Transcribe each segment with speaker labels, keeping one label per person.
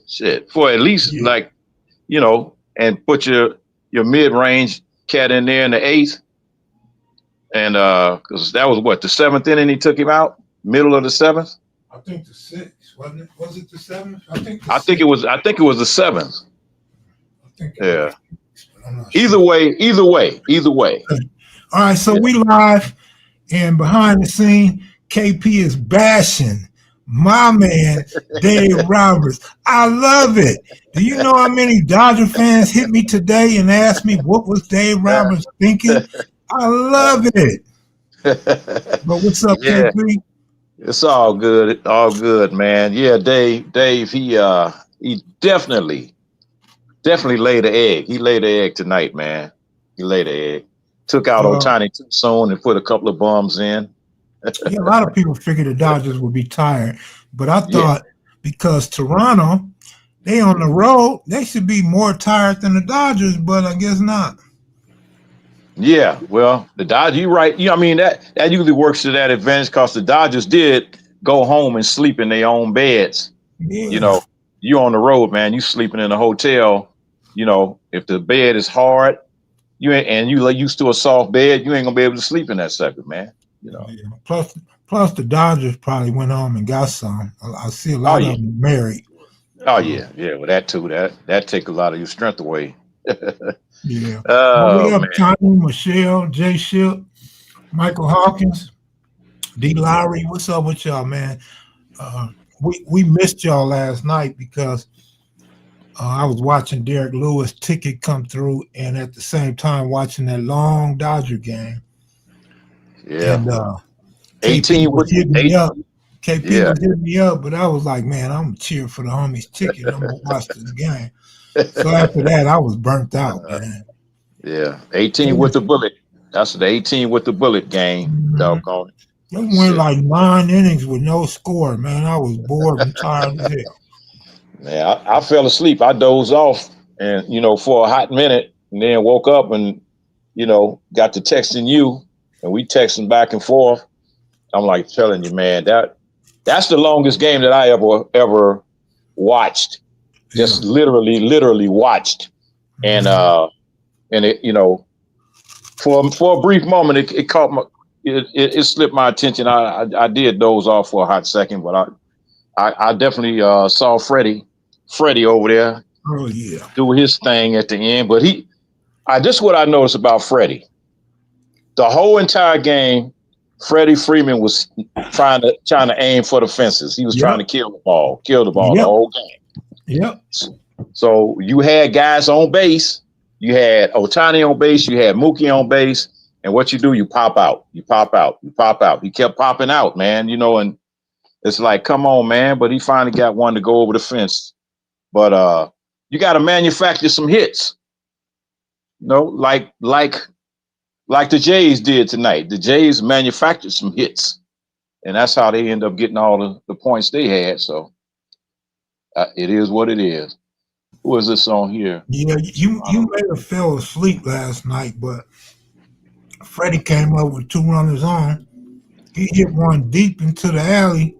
Speaker 1: shit, for at least
Speaker 2: Yeah.
Speaker 1: like, and put your mid range cat in there in the eighth, and because that was what, the seventh inning he took him out, middle of the seventh.
Speaker 2: I think the sixth, wasn't it? Was it the seventh? I think the
Speaker 1: I think it
Speaker 2: sixth.
Speaker 1: was. I think it was the seventh.
Speaker 2: I think it was
Speaker 1: Yeah.
Speaker 2: the sixth, but I'm not
Speaker 1: Either
Speaker 2: sure.
Speaker 1: way, either way, either way.
Speaker 2: All right, so
Speaker 1: Yeah.
Speaker 2: we live and behind the scene, KP is bashing my man Dave Roberts. I love it. Do you know how many Dodger fans hit me today and asked me what was Dave Roberts thinking? I love it. But what's up,
Speaker 1: Yeah,
Speaker 2: KP?
Speaker 1: it's all good. All good, man. Yeah, Dave, he definitely laid the egg. He laid the egg tonight, man. He laid the egg. Took out
Speaker 2: Uh,
Speaker 1: Otani too soon and put a couple of bums in.
Speaker 2: yeah, a lot of people figured the Dodgers would be tired, but I
Speaker 1: Yeah.
Speaker 2: thought because Toronto, they on the road, they should be more tired than the Dodgers, but I guess not.
Speaker 1: Yeah, well, the Dodgers, you're right. I mean, that usually works to that advantage because the Dodgers did go home and sleep in their own beds. You
Speaker 2: Yeah.
Speaker 1: know, you on the road, man. You sleeping in a hotel. If the bed is hard, you like used to a soft bed, you ain't gonna be able to sleep in that sucker, man. You know.
Speaker 2: Yeah. Plus the Dodgers probably went home and got some. I see a
Speaker 1: Oh
Speaker 2: lot
Speaker 1: yeah.
Speaker 2: of them married.
Speaker 1: Oh
Speaker 2: So
Speaker 1: yeah. Yeah. Well, that too. That take a lot of your strength away.
Speaker 2: yeah. Well, what
Speaker 1: Oh
Speaker 2: up,
Speaker 1: man.
Speaker 2: Tony, Michelle, Jay Ship, Michael Hawkins, D. Lowry? What's up with y'all, man? Uh, we missed y'all last night because I was watching Derek Lewis ticket come through, and at the same time watching that long Dodger game.
Speaker 1: Yeah.
Speaker 2: And KP
Speaker 1: 18
Speaker 2: was
Speaker 1: with
Speaker 2: hitting me
Speaker 1: eight.
Speaker 2: up. KP
Speaker 1: Yeah.
Speaker 2: was hitting me up, but I was like, man, I'm cheering for the homies ticket. I'm gonna watch this game. So after that, I was burnt out, man.
Speaker 1: Yeah. 18 with the bullet. That's the 18 with the bullet game.
Speaker 2: Mhm.
Speaker 1: Doggone
Speaker 2: They
Speaker 1: it.
Speaker 2: went
Speaker 1: Shit.
Speaker 2: like 9 innings with no score, man. I was bored and tired as hell.
Speaker 1: Yeah, I fell asleep. I dozed off and for a hot minute and then woke up and got to texting you and we texting back and forth. I'm like telling you, man, that's the longest game that I ever watched.
Speaker 2: Yeah.
Speaker 1: Just literally watched. And
Speaker 2: Mhm.
Speaker 1: it for a brief moment it caught my it slipped my attention. I did doze off for a hot second, but I definitely saw Freddie over there
Speaker 2: Oh yeah.
Speaker 1: do his thing at the end. But this is what I noticed about Freddie. The whole entire game, Freddie Freeman was trying to aim for the fences. He was trying
Speaker 2: Yep.
Speaker 1: to kill the ball the
Speaker 2: Yep.
Speaker 1: whole game.
Speaker 2: Yep.
Speaker 1: So you had guys on base, you had Otani on base, you had Mookie on base, and what you do, you pop out, you pop out, you pop out. He kept popping out, man. And it's like, come on, man. But he finally got one to go over the fence. But you got to manufacture some hits, like the Jays did tonight. The Jays manufactured some hits, and that's how they end up getting all the points they had. So it is what it is. Who is this on here?
Speaker 2: Yeah. You may have fell asleep last night, but Freddie came up with two runners on. He hit one deep into the alley,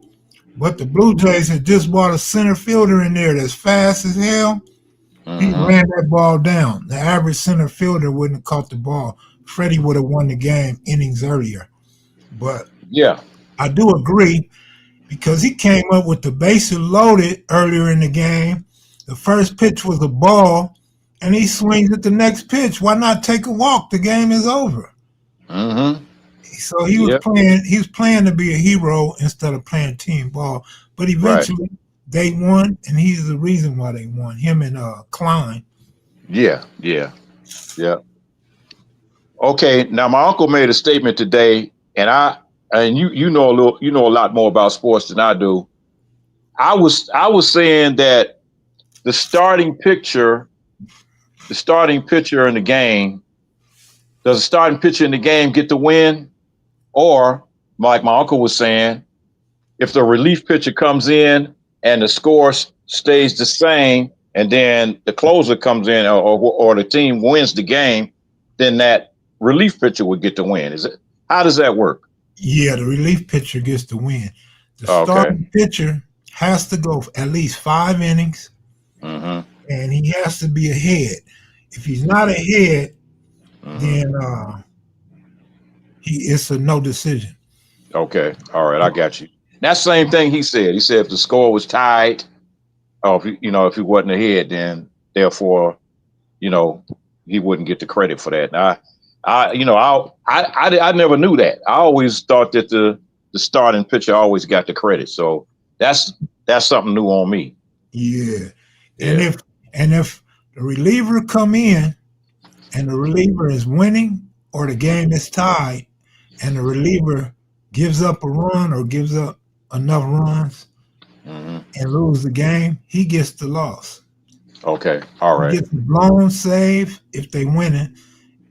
Speaker 2: but the Blue Jays had just brought a center fielder in there that's fast as hell. He
Speaker 1: Mm-hmm.
Speaker 2: ran that ball down. The average center fielder wouldn't have caught the ball. Freddie would have won the game innings earlier. But
Speaker 1: Yeah,
Speaker 2: I do agree because he came up with the bases loaded earlier in the game. The first pitch was a ball, and he swings at the next pitch. Why not take a walk? The game is over.
Speaker 1: mm-hmm.
Speaker 2: So he was
Speaker 1: Yep.
Speaker 2: playing. He was playing to be a hero instead of playing team ball. But
Speaker 1: Right.
Speaker 2: eventually, they won, and he's the reason why they won. Him and Klein.
Speaker 1: Yeah, yeah, yeah. Okay. Now my uncle made a statement today, and you know a lot more about sports than I do. I was saying that the starting pitcher, the starting pitcher in the game, does the starting pitcher in the game get the win? Or, like my uncle was saying, if the relief pitcher comes in and the score stays the same, and then the closer comes in, or the team wins the game, then that relief pitcher would get the win. Is it? How does that work?
Speaker 2: Yeah, the relief pitcher gets the win. The
Speaker 1: Okay.
Speaker 2: starting pitcher has to go at least 5 innings.
Speaker 1: Mm-hmm.
Speaker 2: and he has to be ahead. If he's not ahead,
Speaker 1: Mm-hmm.
Speaker 2: then it's a no decision.
Speaker 1: Okay. All right. I got you. That same thing he said. He said if the score was tied, or if he wasn't ahead, then therefore, you know, he wouldn't get the credit for that. Now, I never knew that. I always thought that the starting pitcher always got the credit. So that's something new on me.
Speaker 2: Yeah, and
Speaker 1: Yeah.
Speaker 2: if the reliever come in and the reliever is winning, or the game is tied, and the reliever gives up a run or gives up enough runs
Speaker 1: Mm-hmm.
Speaker 2: and lose the game, he gets the loss.
Speaker 1: Okay. All
Speaker 2: He
Speaker 1: right.
Speaker 2: gets the blown save if they win it,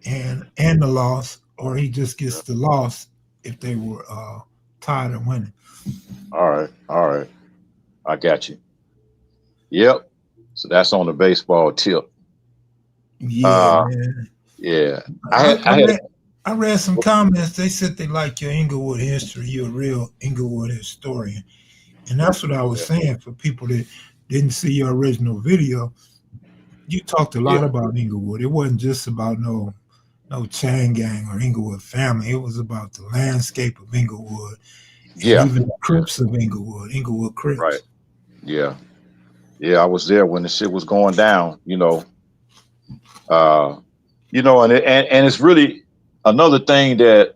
Speaker 2: and the loss, or he just gets the loss if they were tied and winning.
Speaker 1: All right. All right. I got you. Yep. So that's on the baseball tip.
Speaker 2: Yeah,
Speaker 1: Uh,
Speaker 2: man.
Speaker 1: yeah. I
Speaker 2: I,
Speaker 1: had
Speaker 2: I
Speaker 1: I had
Speaker 2: read I read some comments. They said they like your Inglewood history. You're a real Inglewood historian, and that's what I was
Speaker 1: yeah,
Speaker 2: saying for people that didn't see your original video. You talked a
Speaker 1: yeah,
Speaker 2: lot about Inglewood. It wasn't just about no chain gang or Inglewood family. It was about the landscape of Inglewood and
Speaker 1: yeah.
Speaker 2: even the Crips of Inglewood, Inglewood
Speaker 1: Right.
Speaker 2: Crips.
Speaker 1: Yeah. Yeah. I was there when the shit was going down. Uh, and it's really another thing that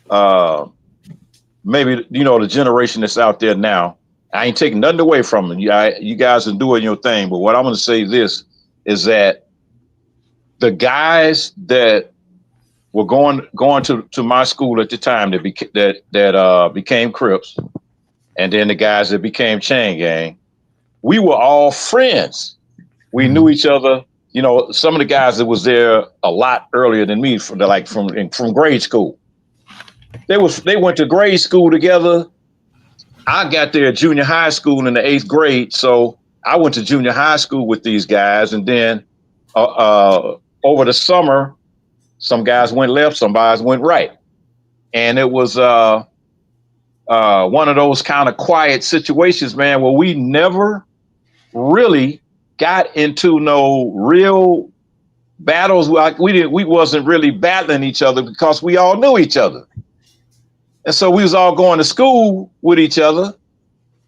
Speaker 1: uh, maybe the generation that's out there now. I ain't taking nothing away from them. You guys are doing your thing, but what I'm going to say this is that the guys that were going to my school at the time that became Crips, and then the guys that became Chain Gang, we were all friends. We knew
Speaker 2: Mhm.
Speaker 1: each other. Some of the guys that was there a lot earlier than me from grade school. They went to grade school together. I got there at junior high school in the 8th grade, so I went to junior high school with these guys, and then over the summer, some guys went left, some guys went right, and it was one of those kind of quiet situations, man, where we never really got into no real battles. Like we wasn't really battling each other because we all knew each other, and so we was all going to school with each other,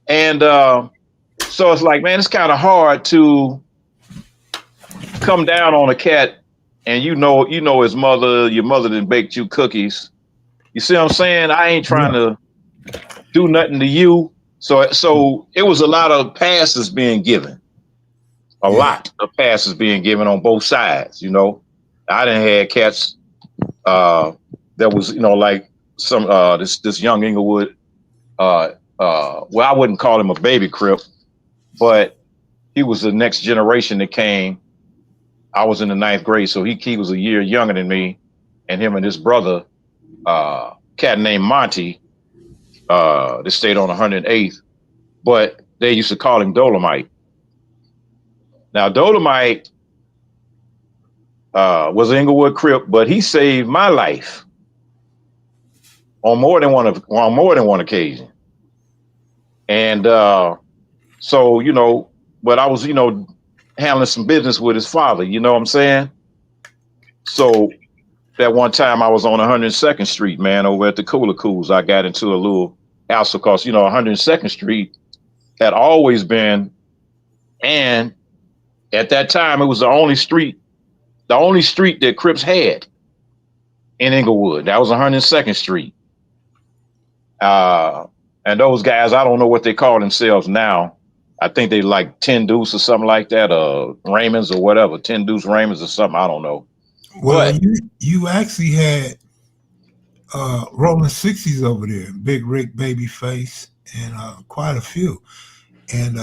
Speaker 1: and so it's like, man, it's kind of hard to come down on a cat, and his mother, your mother done baked you cookies. You see what I'm saying? I ain't trying
Speaker 2: Yeah,
Speaker 1: to do nothing to you. So it was a lot of passes being given, a
Speaker 2: yeah,
Speaker 1: lot of passes being given on both sides. I didn't have cats that was like some this young Inglewood. Well, I wouldn't call him a baby Crip, but he was the next generation that came. I was in the 9th grade, so he was a year younger than me, and him and his brother, cat named Monty, that stayed on 108th, but they used to call him Dolomite. Now, Dolomite was an Inglewood Crip, but he saved my life on more than one occasion. And so, but I was, handling some business with his father. You know what I'm saying? So that one time I was on 102nd Street, man, over at the Cooler Cools. I got into a little house because 102nd Street had always been, and at that time it was the only street that Crips had in Inglewood. That was 102nd Street. Uh, and those guys, I don't know what they call themselves now. I think they like 10 Deuce or something like that, Raymond's or whatever, 10 Deuce Raymond's or something. I don't know.
Speaker 2: well,
Speaker 1: But
Speaker 2: you actually had Rolling 60s over there, Big Rick, Babyface, and quite a few. And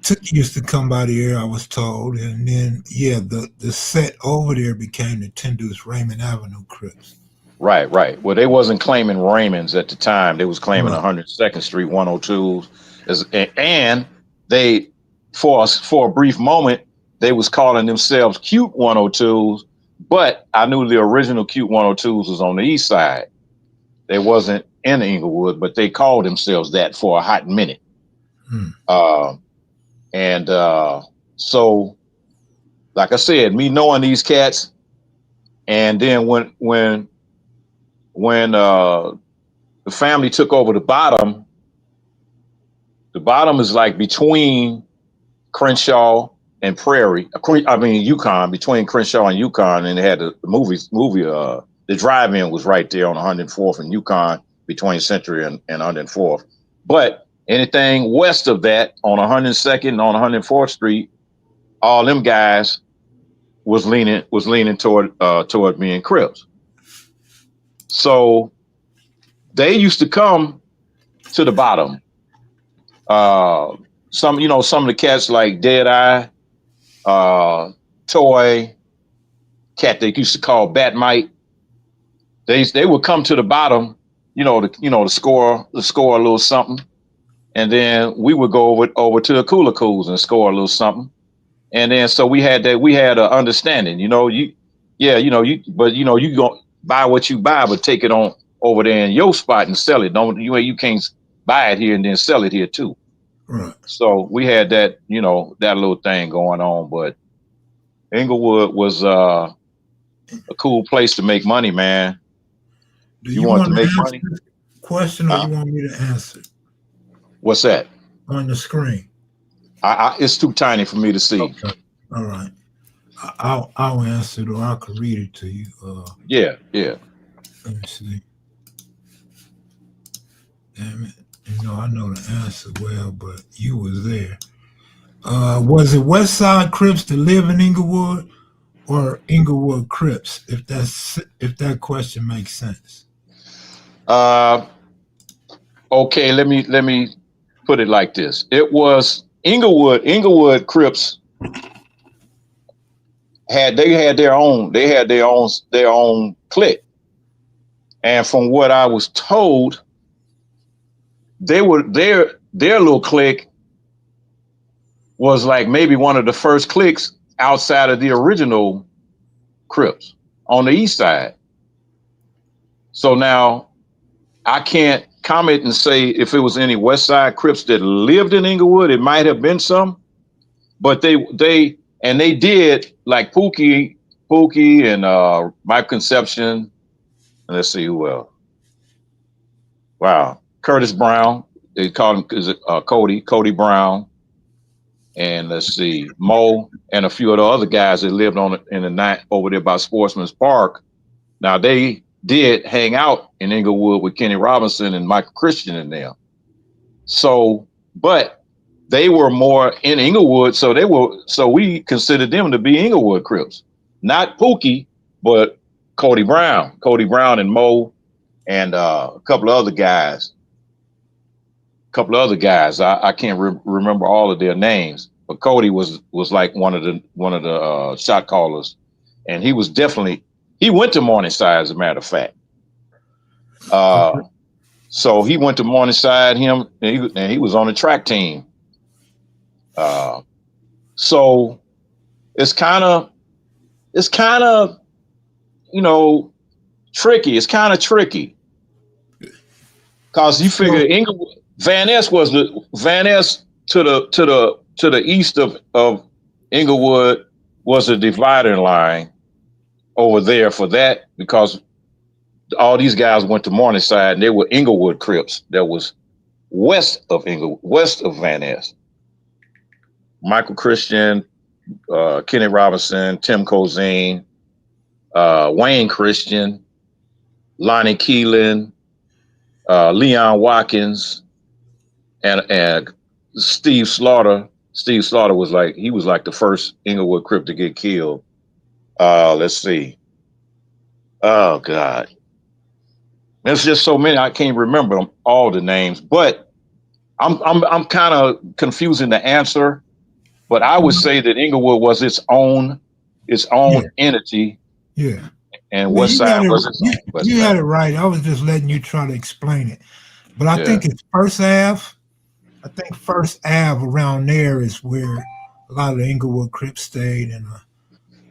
Speaker 2: Took used to come by there, I was told. And then, yeah, the set over there became the Tendus Raymond Avenue Crips.
Speaker 1: right. Well, they wasn't claiming Raymond's at the time. They was claiming
Speaker 2: Right.
Speaker 1: 102nd Street 102s. And they, for a brief moment, they was calling themselves Cute 102s, but I knew the original Cute 102s was on the east side. They wasn't in Inglewood, but they called themselves that for a hot minute.
Speaker 2: Hmm.
Speaker 1: Uh, and So, like I said, me knowing these cats, and then when the family took over the bottom is like between Crenshaw and Prairie. I mean Yukon, between Crenshaw and Yukon, and they had the movie. The drive-in was right there on 104th and Yukon, between Century and 104th. But anything west of that on 102nd and on 104th Street, all them guys was leaning toward being Crips. So they used to come to the bottom. Some of the cats like Deadeye, Toy, cat they used to call Batmite. They would come to the bottom, to score a little something, and then we would go over to the Cooler Cools and score a little something, and then so we had an understanding, you go buy what you buy, but take it on over there in your spot and sell it. You can't buy it here and then sell it here too.
Speaker 2: Right.
Speaker 1: So we had that, that little thing going on, but Inglewood was a cool place to make money, man.
Speaker 2: Do you want to make money? Question, or you want me to answer?
Speaker 1: What's that?
Speaker 2: On the screen.
Speaker 1: It's too tiny for me to see.
Speaker 2: Okay. All right. I'll answer it, or I could read it to you.
Speaker 1: Yeah.
Speaker 2: Let me see. Damn it. I know the answer well, but you was there. Was it West Side Crips that live in Inglewood, or Inglewood Crips? If that question makes sense.
Speaker 1: Okay, let me put it like this. It was Inglewood Crips had their own clique. And from what I was told, their little clique was like maybe one of the first cliques outside of the original Crips on the east side. So now I can't comment and say if it was any West Side Crips that lived in Inglewood. It might have been some, but they did, like Pookie and Mike Conception. And let's see who else. Wow, Curtis Brown. They called him Cody Brown. And let's see, Mo and a few of the other guys that lived in the night over there by Sportsman's Park. Now they did hang out in Inglewood with Kenny Robinson and Michael Christian in there. So, but they were more in Inglewood, so we considered them to be Inglewood Crips. Not Pookie, but Cody Brown and Mo and a couple of other guys. I can't remember all of their names, but Cody was like one of the shot callers, and he went to Morningside, as a matter of fact. So he went to Morningside, and he was on the track team. So it's kind of tricky. It's kind of tricky because you figure Inglewood. Van Ness to the east of Inglewood was a dividing line over there for that, because all these guys went to Morningside and they were Inglewood Crips that was west of Van Ness. Michael Christian, Kenny Robinson, Tim Cozine, Wayne Christian, Lonnie Keelan, Leon Watkins, and Steve Slaughter. Steve Slaughter was like the first Inglewood Crip to get killed. Let's see. Oh God, there's just so many I can't remember them, all the names. But I'm kind of confusing the answer. But I would say that Inglewood was its own entity.
Speaker 2: Yeah.
Speaker 1: And West Side was its own.
Speaker 2: You had it right. I was just letting you try to explain it. But I think it's First Ave. I think First Ave around there is where a lot of the Inglewood Crips stayed, and of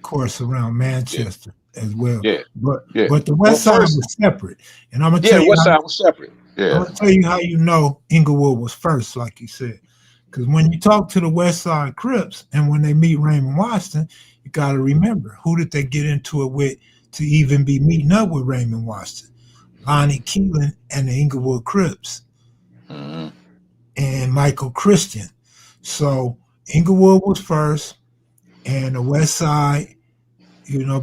Speaker 2: course around Manchester as well.
Speaker 1: Yeah.
Speaker 2: But the West Side was separate. And I'm gonna tell you
Speaker 1: West Side was separate. Yeah.
Speaker 2: I'm gonna tell you how Inglewood was first, like you said. Because when you talk to the West Side Crips and when they meet Raymond Washington, you got to remember who did they get into it with to even be meeting up with Raymond Washington? Lonnie Keelan and the Inglewood Crips
Speaker 1: Mm-hmm.
Speaker 2: and Michael Christian. So Inglewood was first, and the West Side,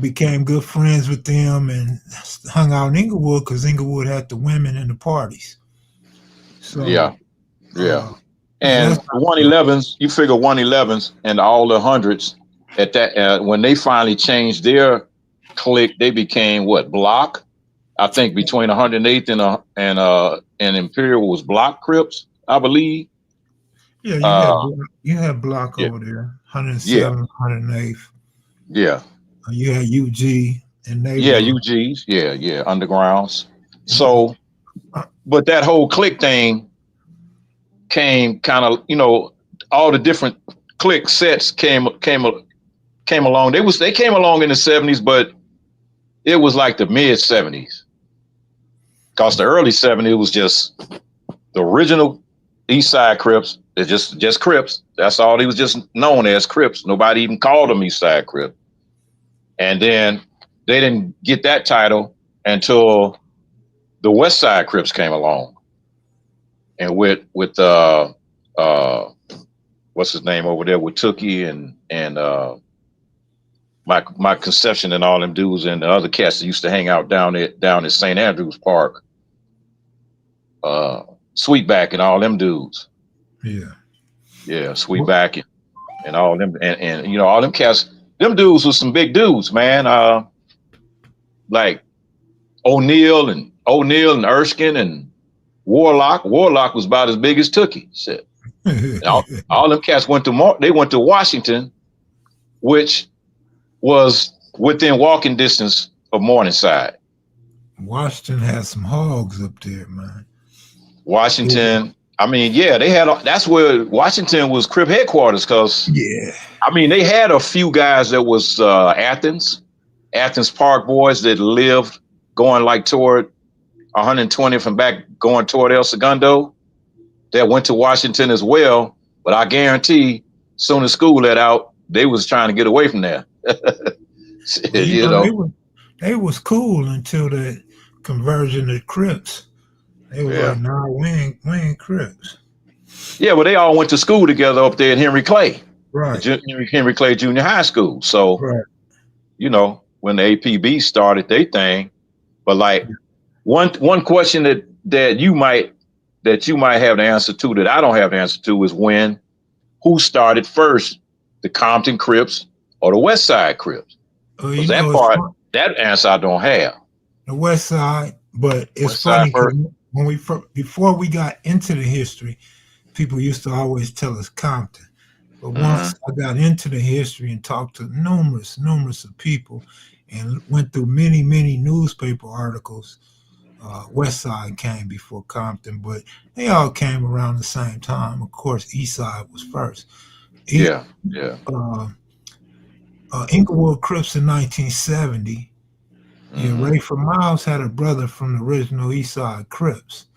Speaker 2: became good friends with them and hung out in Inglewood because Inglewood had the women in the parties.
Speaker 1: Yeah,
Speaker 2: So,
Speaker 1: yeah.
Speaker 2: that's
Speaker 1: And
Speaker 2: how it goes.
Speaker 1: 111s, you figure 111s and all the hundreds at that when they finally changed their clique, they became what block? I think between 108th and Imperial was block Crips, I believe.
Speaker 2: Yeah,
Speaker 1: Uh,
Speaker 2: you had Block
Speaker 1: yeah,
Speaker 2: over there,
Speaker 1: yeah,
Speaker 2: 107, 108th.
Speaker 1: yeah,
Speaker 2: You had UG and
Speaker 1: yeah.
Speaker 2: neighborhood.
Speaker 1: UGs, yeah, yeah, undergrounds.
Speaker 2: Yeah.
Speaker 1: So, but that whole clique thing came kind of, all the different clique sets came along. They came along in the 70s, but it was like the mid 70s. Because the early 70s was just the original East Side Crips. It's just Crips. That's all he was just known as Crips. Nobody even called them East Side Crips. And then they didn't get that title until the West Side Crips came along. And uh what's his name over there with Tookie and my conception and all them dudes and the other cats that used to hang out down at St. Andrews Park, Sweetback and all them dudes.
Speaker 2: Yeah.
Speaker 1: Yeah, Sweetback and all them and all them cats, them dudes was some big dudes, man. Like O'Neal and Erskine and Warlock. Warlock was about as big as Tookie. Shit. And all them cats they went to Washington, which was within walking distance of Morningside.
Speaker 2: Washington has some hogs up there, man.
Speaker 1: Washington, I mean, yeah, that's where Washington was Crip headquarters because,
Speaker 2: Yeah.
Speaker 1: I mean, they had a few guys that was Athens Park boys that lived going like toward 120th and back going toward El Segundo that went to Washington as well. But I guarantee soon as school let out, they was trying to get away from there.
Speaker 2: Well,
Speaker 1: you know,
Speaker 2: they was cool until the conversion to Crips. They was
Speaker 1: yeah.
Speaker 2: like, nah, we ain't Crips.
Speaker 1: Yeah, well, they all went to school together up there at Henry Clay,
Speaker 2: Right.
Speaker 1: Henry Clay Junior High School. So,
Speaker 2: Right.
Speaker 1: when the APB started their thing, but like one question that you might have the answer to that I don't have the answer to is who started first, the Compton Crips or the West Side Crips? Because that answer I don't have.
Speaker 2: The West Side, but it's
Speaker 1: West Side
Speaker 2: funny because
Speaker 1: first.
Speaker 2: when before we got into the history, people used to always tell us Compton. But once I got into the history and talked to numerous of people and went through many newspaper articles, West Side came before Compton, but they all came around the same time. Of course, East Side was first.
Speaker 1: Yeah.
Speaker 2: Inglewood Crips in 1970. Yeah,
Speaker 1: Mm-hmm.
Speaker 2: Rayford Miles had a brother from the original East Side Crips,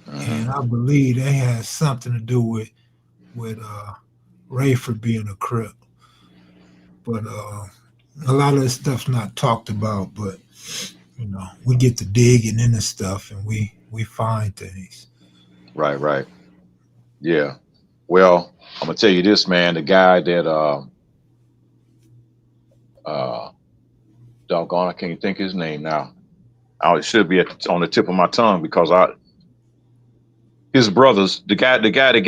Speaker 2: and I believe they had something to do with Rayford being a Crip. But a lot of this stuff's not talked about. But we get to digging into stuff and we find things.
Speaker 1: Right. Yeah. Well, I'm gonna tell you this, man. The guy that doggone, I can't think his name now. It should be on the tip of my tongue because his brothers, the guy that got that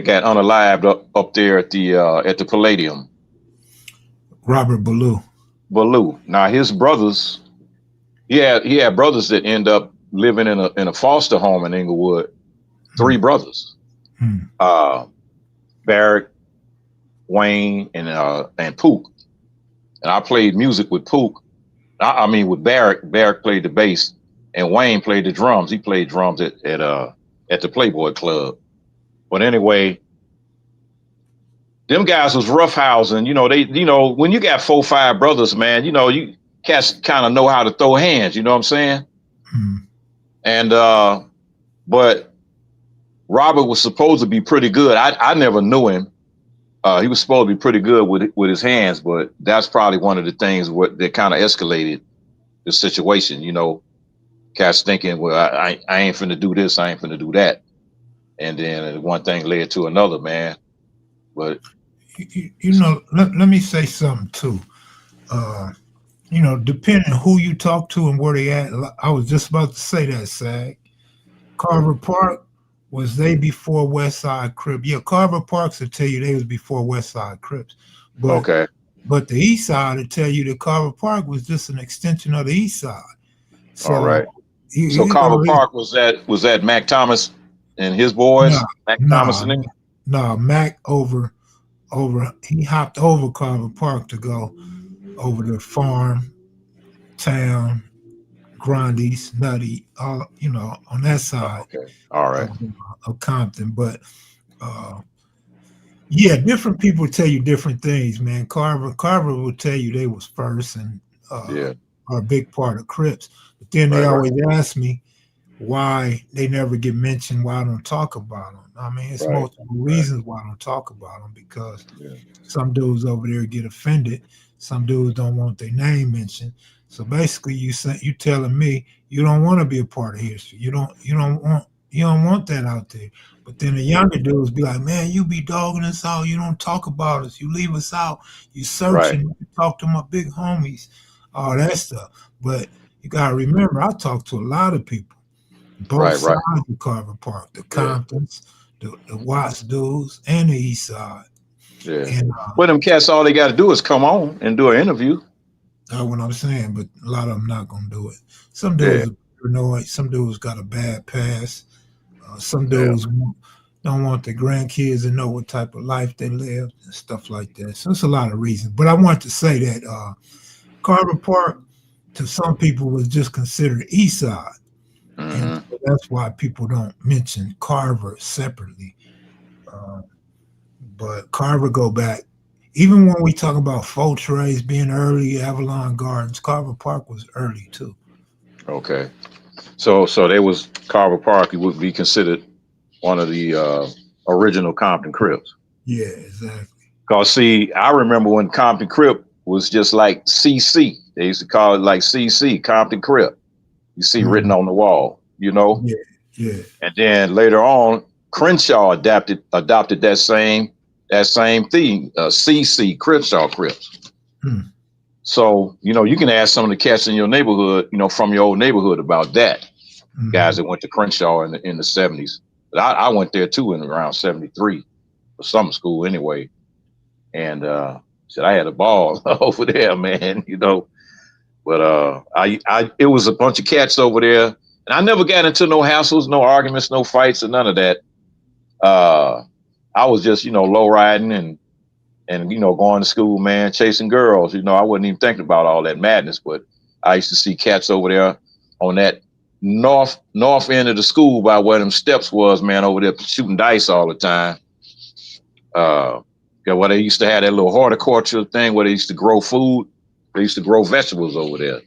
Speaker 1: got unalived up there at the Palladium.
Speaker 2: Robert
Speaker 1: Ballou. Now his brothers, he had brothers that end up living in a foster home in Inglewood. 3 brothers, Barrett, Wayne, and Pook. And I played music with Pook. I mean with Barrett. Barrett played the bass, and Wayne played the drums. He played drums at the Playboy Club. But anyway, them guys was roughhousing. When you got 4, 5 brothers, man, you cats kind of know how to throw hands. You know what I'm saying? And but Robert was supposed to be pretty good. I never knew him. He was supposed to be pretty good with his hands, but that's probably one of the things that kind of escalated the situation. You know, cats thinking, well, I ain't finna do this, I ain't finna do that, and then one thing led to another, man. But
Speaker 2: You know, let me say something too. Uh, you know, depending on who you talk to and where they at, I was just about to say that, Sag. Carver Park, was they before West Side Crips? Yeah, Carver Parks will tell you they was before West Side Crips. But
Speaker 1: okay,
Speaker 2: but the East Side will tell you that Carver Park was just an extension of the East Side.
Speaker 1: all
Speaker 2: So
Speaker 1: right. So
Speaker 2: you
Speaker 1: Carver
Speaker 2: know,
Speaker 1: Park was that Mac Thomas and his
Speaker 2: nah,
Speaker 1: boys, Mac Thomas
Speaker 2: nah,
Speaker 1: and them.
Speaker 2: nah. Mac over. He hopped over Carver Park to go over the farm, town, Grundy's, Nutty, all on that
Speaker 1: Oh,
Speaker 2: side
Speaker 1: okay, all right,
Speaker 2: of, of Compton. But uh, yeah, different people tell you different things, man. Carver will tell you they was first and
Speaker 1: yeah,
Speaker 2: are a big part of Crips. But then they
Speaker 1: right, right,
Speaker 2: always ask me why they never get mentioned, why I don't talk about them. I mean, it's
Speaker 1: right,
Speaker 2: multiple
Speaker 1: right,
Speaker 2: reasons why I don't talk about them because
Speaker 1: yeah,
Speaker 2: some dudes over there get offended. Some dudes don't want their name mentioned. So basically, you telling me you don't want to be a part of history. You don't want that out there. But then the younger dudes be like, man, you be dogging us out. You don't talk about us. You leave us out. You
Speaker 1: right,
Speaker 2: searching. You talk to my big homies, all that stuff. But you gotta remember, I talk to a lot of people, both
Speaker 1: right, right,
Speaker 2: sides of Carver Park, the
Speaker 1: yeah,
Speaker 2: Comptons, the Watts dudes, and the East Side.
Speaker 1: yeah.
Speaker 2: And
Speaker 1: Well, them cats, all they got to do is come on and do an interview.
Speaker 2: that's what I'm saying, but a lot of them not gonna do it. Some
Speaker 1: Yeah,
Speaker 2: dudes are paranoid. Some dudes got a bad past. Some
Speaker 1: yeah,
Speaker 2: dudes don't want their grandkids to know what type of life they live and stuff like that. So it's a lot of reasons. But I want to say that Carver Park, to some people, was just considered East Side, and
Speaker 1: mm-hmm.
Speaker 2: so that's why people don't mention Carver separately. Uh, but Carver go back. Even when we talk about Faux Trays being early, Avalon Gardens, Carver Park was early too.
Speaker 1: Okay. So they was Carver Park. It would be considered one of the original Compton Crips.
Speaker 2: Yeah, exactly.
Speaker 1: Cause see, I remember when Compton Crip was just like CC. They used to call it like CC, Compton Crip. You see written
Speaker 2: Mhm.
Speaker 1: on the wall, you know.
Speaker 2: Yeah, yeah.
Speaker 1: And then later on, Crenshaw adopted that same thing, CC Crenshaw Crips.
Speaker 2: Hmm.
Speaker 1: So you can ask some of the cats in your neighborhood, from your old neighborhood about that. Guys
Speaker 2: Hmm.
Speaker 1: that went to Crenshaw in the 70s. But I went there too in around 73 for summer school anyway. And said I had a ball over there, man, But it was a bunch of cats over there. And I never got into no hassles, no arguments, no fights, or none of that. Uh I was just, low riding and going to school, man, chasing girls. I wasn't even thinking about all that madness, but I used to see cats over there on that north end of the school by where them steps was, man, over there shooting dice all the time. Uh, yeah, where they used to have that little horticulture thing where they used to grow food. They used to grow vegetables over there.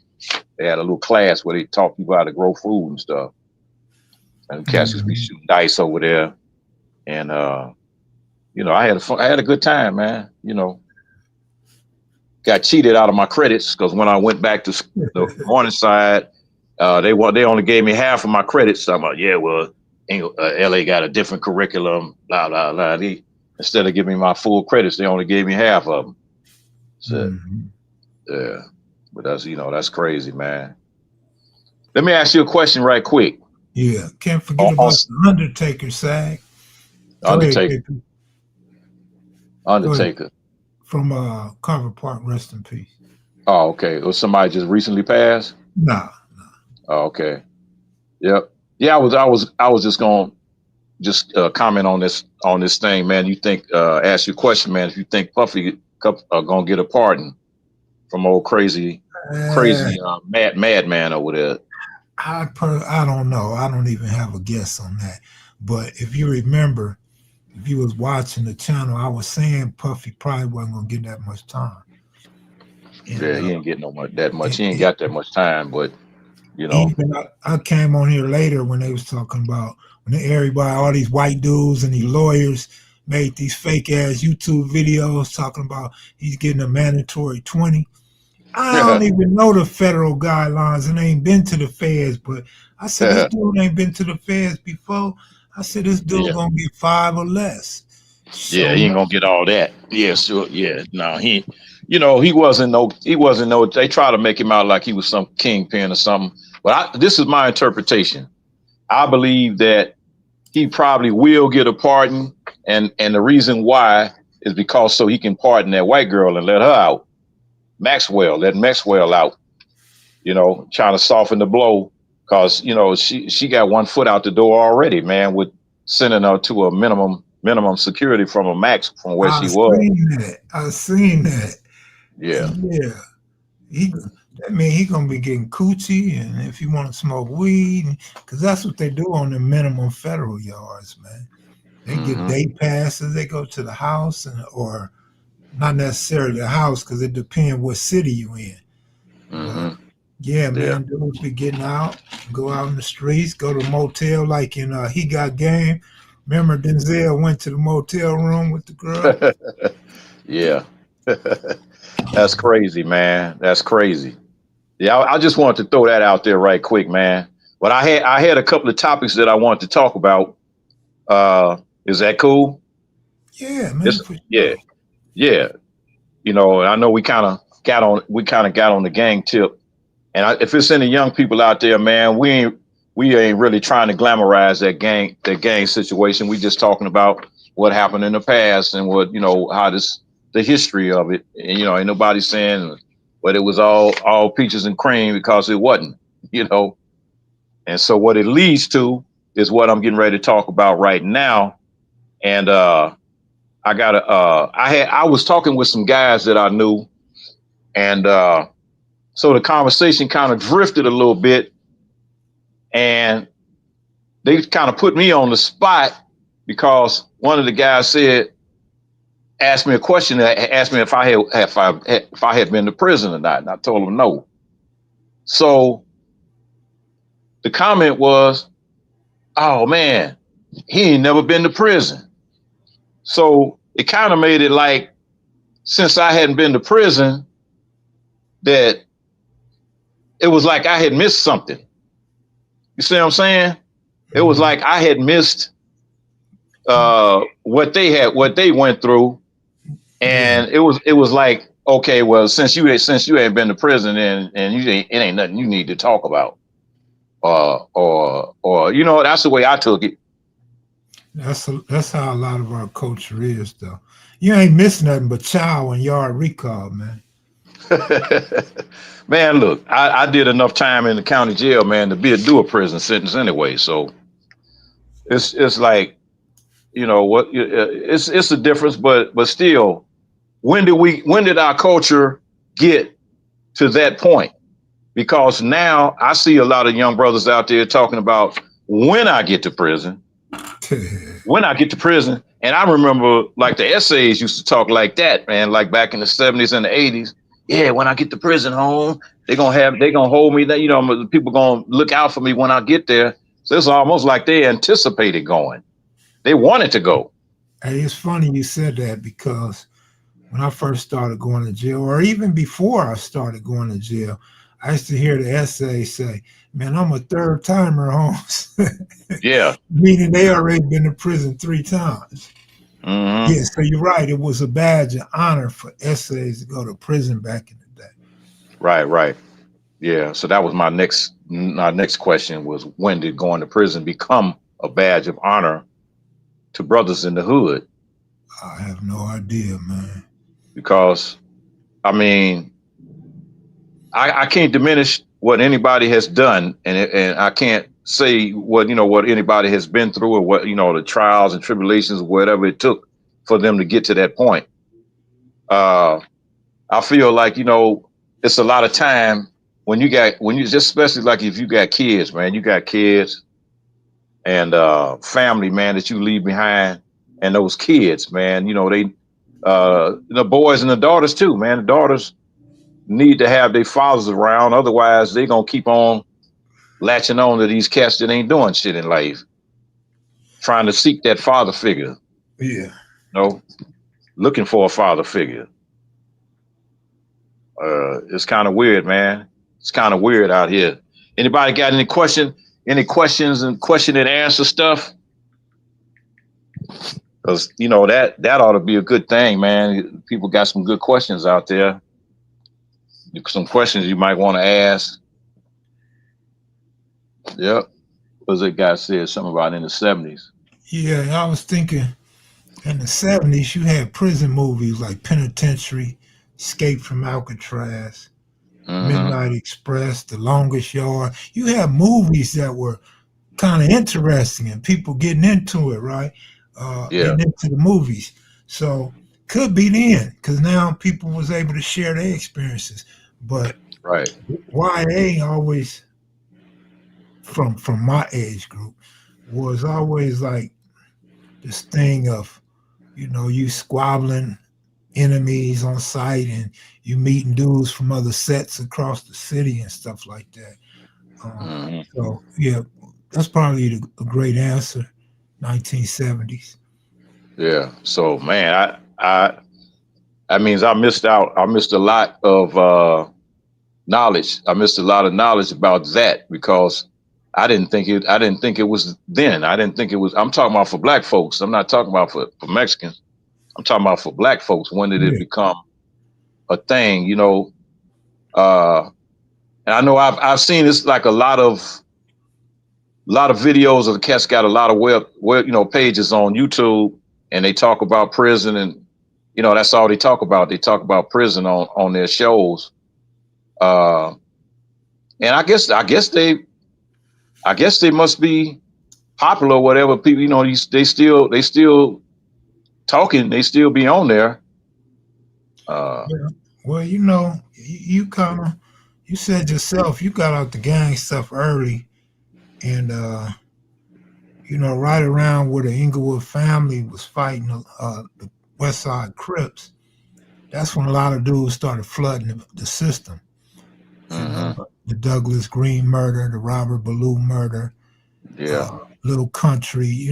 Speaker 1: They had a little class where they taught people how to grow food and stuff. And cats used to be
Speaker 2: Hmm.
Speaker 1: shooting dice over there. And I had a good time, man. Got cheated out of my credits because when I went back to the Morningside, they only gave me half of my credits. So I'm like, yeah, well, LA got a different curriculum, blah blah blah. Instead of giving me my full credits, they only gave me half of them. So
Speaker 2: Hmm.
Speaker 1: yeah, but that's crazy, man. Let me ask you a question right quick.
Speaker 2: Yeah. Can't forget
Speaker 1: On
Speaker 2: about the Undertaker, Sag. Go ahead,
Speaker 1: Undertaker,
Speaker 2: KP. Go ahead.
Speaker 1: Undertaker.
Speaker 2: From Carver Park, rest in peace.
Speaker 1: Oh, okay. Or somebody just recently passed.
Speaker 2: Nah.
Speaker 1: Oh, okay. Yep. Yeah, I was just going to just comment on this thing, man. You think ask your question, man. If you think Puffy gonna get a pardon from old
Speaker 2: Uh,
Speaker 1: crazy madman over there?
Speaker 2: I don't know. I don't even have a guess on that. But if you remember, if you was watching the channel, I was saying Puffy probably wasn't gonna get that much time. And
Speaker 1: Yeah, he ain't getting no much that much.
Speaker 2: it,
Speaker 1: He ain't
Speaker 2: it,
Speaker 1: got that much time, but you know,
Speaker 2: even I came on here later when they was talking about when everybody, all these white dudes and these lawyers made these fake ass YouTube videos talking about he's getting a mandatory 20. I don't even know the federal guidelines and ain't been to the feds, but I said this dude ain't been to the feds before. I said this dude
Speaker 1: Yeah.
Speaker 2: gonna get 5 or less.
Speaker 1: Yeah,
Speaker 2: So
Speaker 1: he ain't gonna get all that. Yeah, sure. Yeah, no, he wasn't no. They try to make him out like he was some kingpin or something. But this is my interpretation. I believe that he probably will get a pardon, and the reason why is because so he can pardon that white girl and let her out. Let Maxwell out. Trying to soften the blow because she got one foot out the door already, man, with sending her to a minimum security from a max from where
Speaker 2: I
Speaker 1: she was.
Speaker 2: seen that. I seen that.
Speaker 1: Yeah.
Speaker 2: Yeah. He that mean he gonna be getting coochie, and if he want to smoke weed, because that's what they do on the minimum federal yards, man. They get
Speaker 1: Mm-hmm.
Speaker 2: day passes. They go to the house, or not necessarily the house, because it depends what city you in. But
Speaker 1: Mm-hmm.
Speaker 2: yeah,
Speaker 1: Yeah.
Speaker 2: man, dudes be getting out, go out in the streets, go to a motel like in He Got Game. Remember Denzel went to the motel room with the girl?
Speaker 1: Yeah. That's crazy, man. That's crazy. Yeah, I just wanted to throw that out there right quick, man. But I had a couple of topics that I wanted to talk about. Is that cool?
Speaker 2: Yeah, man,
Speaker 1: It's
Speaker 2: for
Speaker 1: yeah,
Speaker 2: sure.
Speaker 1: yeah. I know we kind of got on the gang tip. And if it's any young people out there, man, we ain't really trying to glamorize that gang situation. We just talking about what happened in the past and what how the history of it. And ain't nobody saying, but it was all peaches and cream because it wasn't. You know. And so what it leads to is what I'm getting ready to talk about right now. And I was talking with some guys that I knew, and so the conversation kind of drifted a little bit, and they kind of put me on the spot because one of the guys asked me a question, asked me if I had been to prison or not, and I told him no. So the comment was, "Oh man, he ain't never been to prison." So it kind of made it like since I hadn't been to prison, that it was like I had missed something. You see what I'm saying? It was
Speaker 2: Mhm.
Speaker 1: like I had missed what they went through,
Speaker 2: Yeah.
Speaker 1: and it was like, okay, well, since you ain't been to prison and it ain't nothing you need to talk about, or that's the way I took it.
Speaker 2: That's how a lot of our culture is, though. You ain't missing nothing but chow and yard recall, man.
Speaker 1: Man, look, I did enough time in the county jail, man, to be a do a prison sentence anyway. So it's like what it's a difference, but still, when did our culture get to that point? Because now I see a lot of young brothers out there talking about when I get to prison, when I get to prison. And I remember like the essays used to talk like that, man, like back in the 70s and the 80s. Yeah, when I get to prison home, they're gonna hold me there, people gonna look out for me when I get there. So it's almost like they anticipated going. They wanted to go.
Speaker 2: Hey, it's funny you said that because when I first started going to jail, or even before I started going to jail, I used to hear the essay say, "Man, I'm a third timer, Holmes,"
Speaker 1: Yeah.
Speaker 2: meaning they already been to prison 3 times.
Speaker 1: Hmm.
Speaker 2: Yeah, so you're right. It was a badge of honor for essays to go to prison back in the day.
Speaker 1: Right, right. Yeah. So that was my next question was when did going to prison become a badge of honor to brothers in the hood?
Speaker 2: I have no idea, man.
Speaker 1: Because I mean, I can't diminish what anybody has done, and I can't say what anybody has been through or what the trials and tribulations, whatever it took for them to get to that point. Uh, I feel like it's a lot of time when you just especially like if you got kids, man, you got kids and family, man, that you leave behind, and those kids, man, they the boys and the daughters too, man. The daughters need to have their fathers around. Otherwise, they're gonna keep on latching on to these cats that ain't doing shit in life. trying to seek that father figure,
Speaker 2: Yeah.
Speaker 1: looking for a father figure. It's kind of weird, man. It's kind of weird out here. Anybody got any questions and question and answer stuff? Because that ought to be a good thing, man. People got some good questions out there. Some questions you might want to ask. Yep. Because that guy said something about in the 70s.
Speaker 2: Yeah, I was thinking in the 70s, you had prison movies like Penitentiary, Escape from Alcatraz,
Speaker 1: Mm-hmm.
Speaker 2: Midnight Express, The Longest Yard. You had movies that were kind of interesting and people getting into it, right?
Speaker 1: Yeah.
Speaker 2: Getting into the movies. So could be the end because now people was able to share their experiences. But
Speaker 1: Right.
Speaker 2: YA always, from my age group, was always like this thing of, you squabbling enemies on site and you meeting dudes from other sets across the city and stuff like that.
Speaker 1: Mm-hmm.
Speaker 2: So yeah, that's probably a great answer. 1970s.
Speaker 1: Yeah. So man, I that means I missed out. I missed a lot of knowledge. I missed a lot of knowledge about that because I didn't think it was then. I didn't think it was. I'm talking about for black folks. I'm not talking about for Mexicans. I'm talking about for black folks. When did it
Speaker 2: Yeah,
Speaker 1: become a thing? Uh, and I know I've seen this like a lot of videos of the cats got a lot of web pages on YouTube, and they talk about prison, and that's all they talk about. They talk about prison on their shows. Uh, and I guess they must be popular or whatever. People, they still talking. They still be on there. Uh,
Speaker 2: yeah. Well, you kind of, you said yourself, you got out the gang stuff early, and right around where the Inglewood family was fighting the West Side Crips. That's when a lot of dudes started flooding the system. And
Speaker 1: mhm.
Speaker 2: the Douglas Green murder, the Robert Ballou murder,
Speaker 1: Yeah.
Speaker 2: Little Country,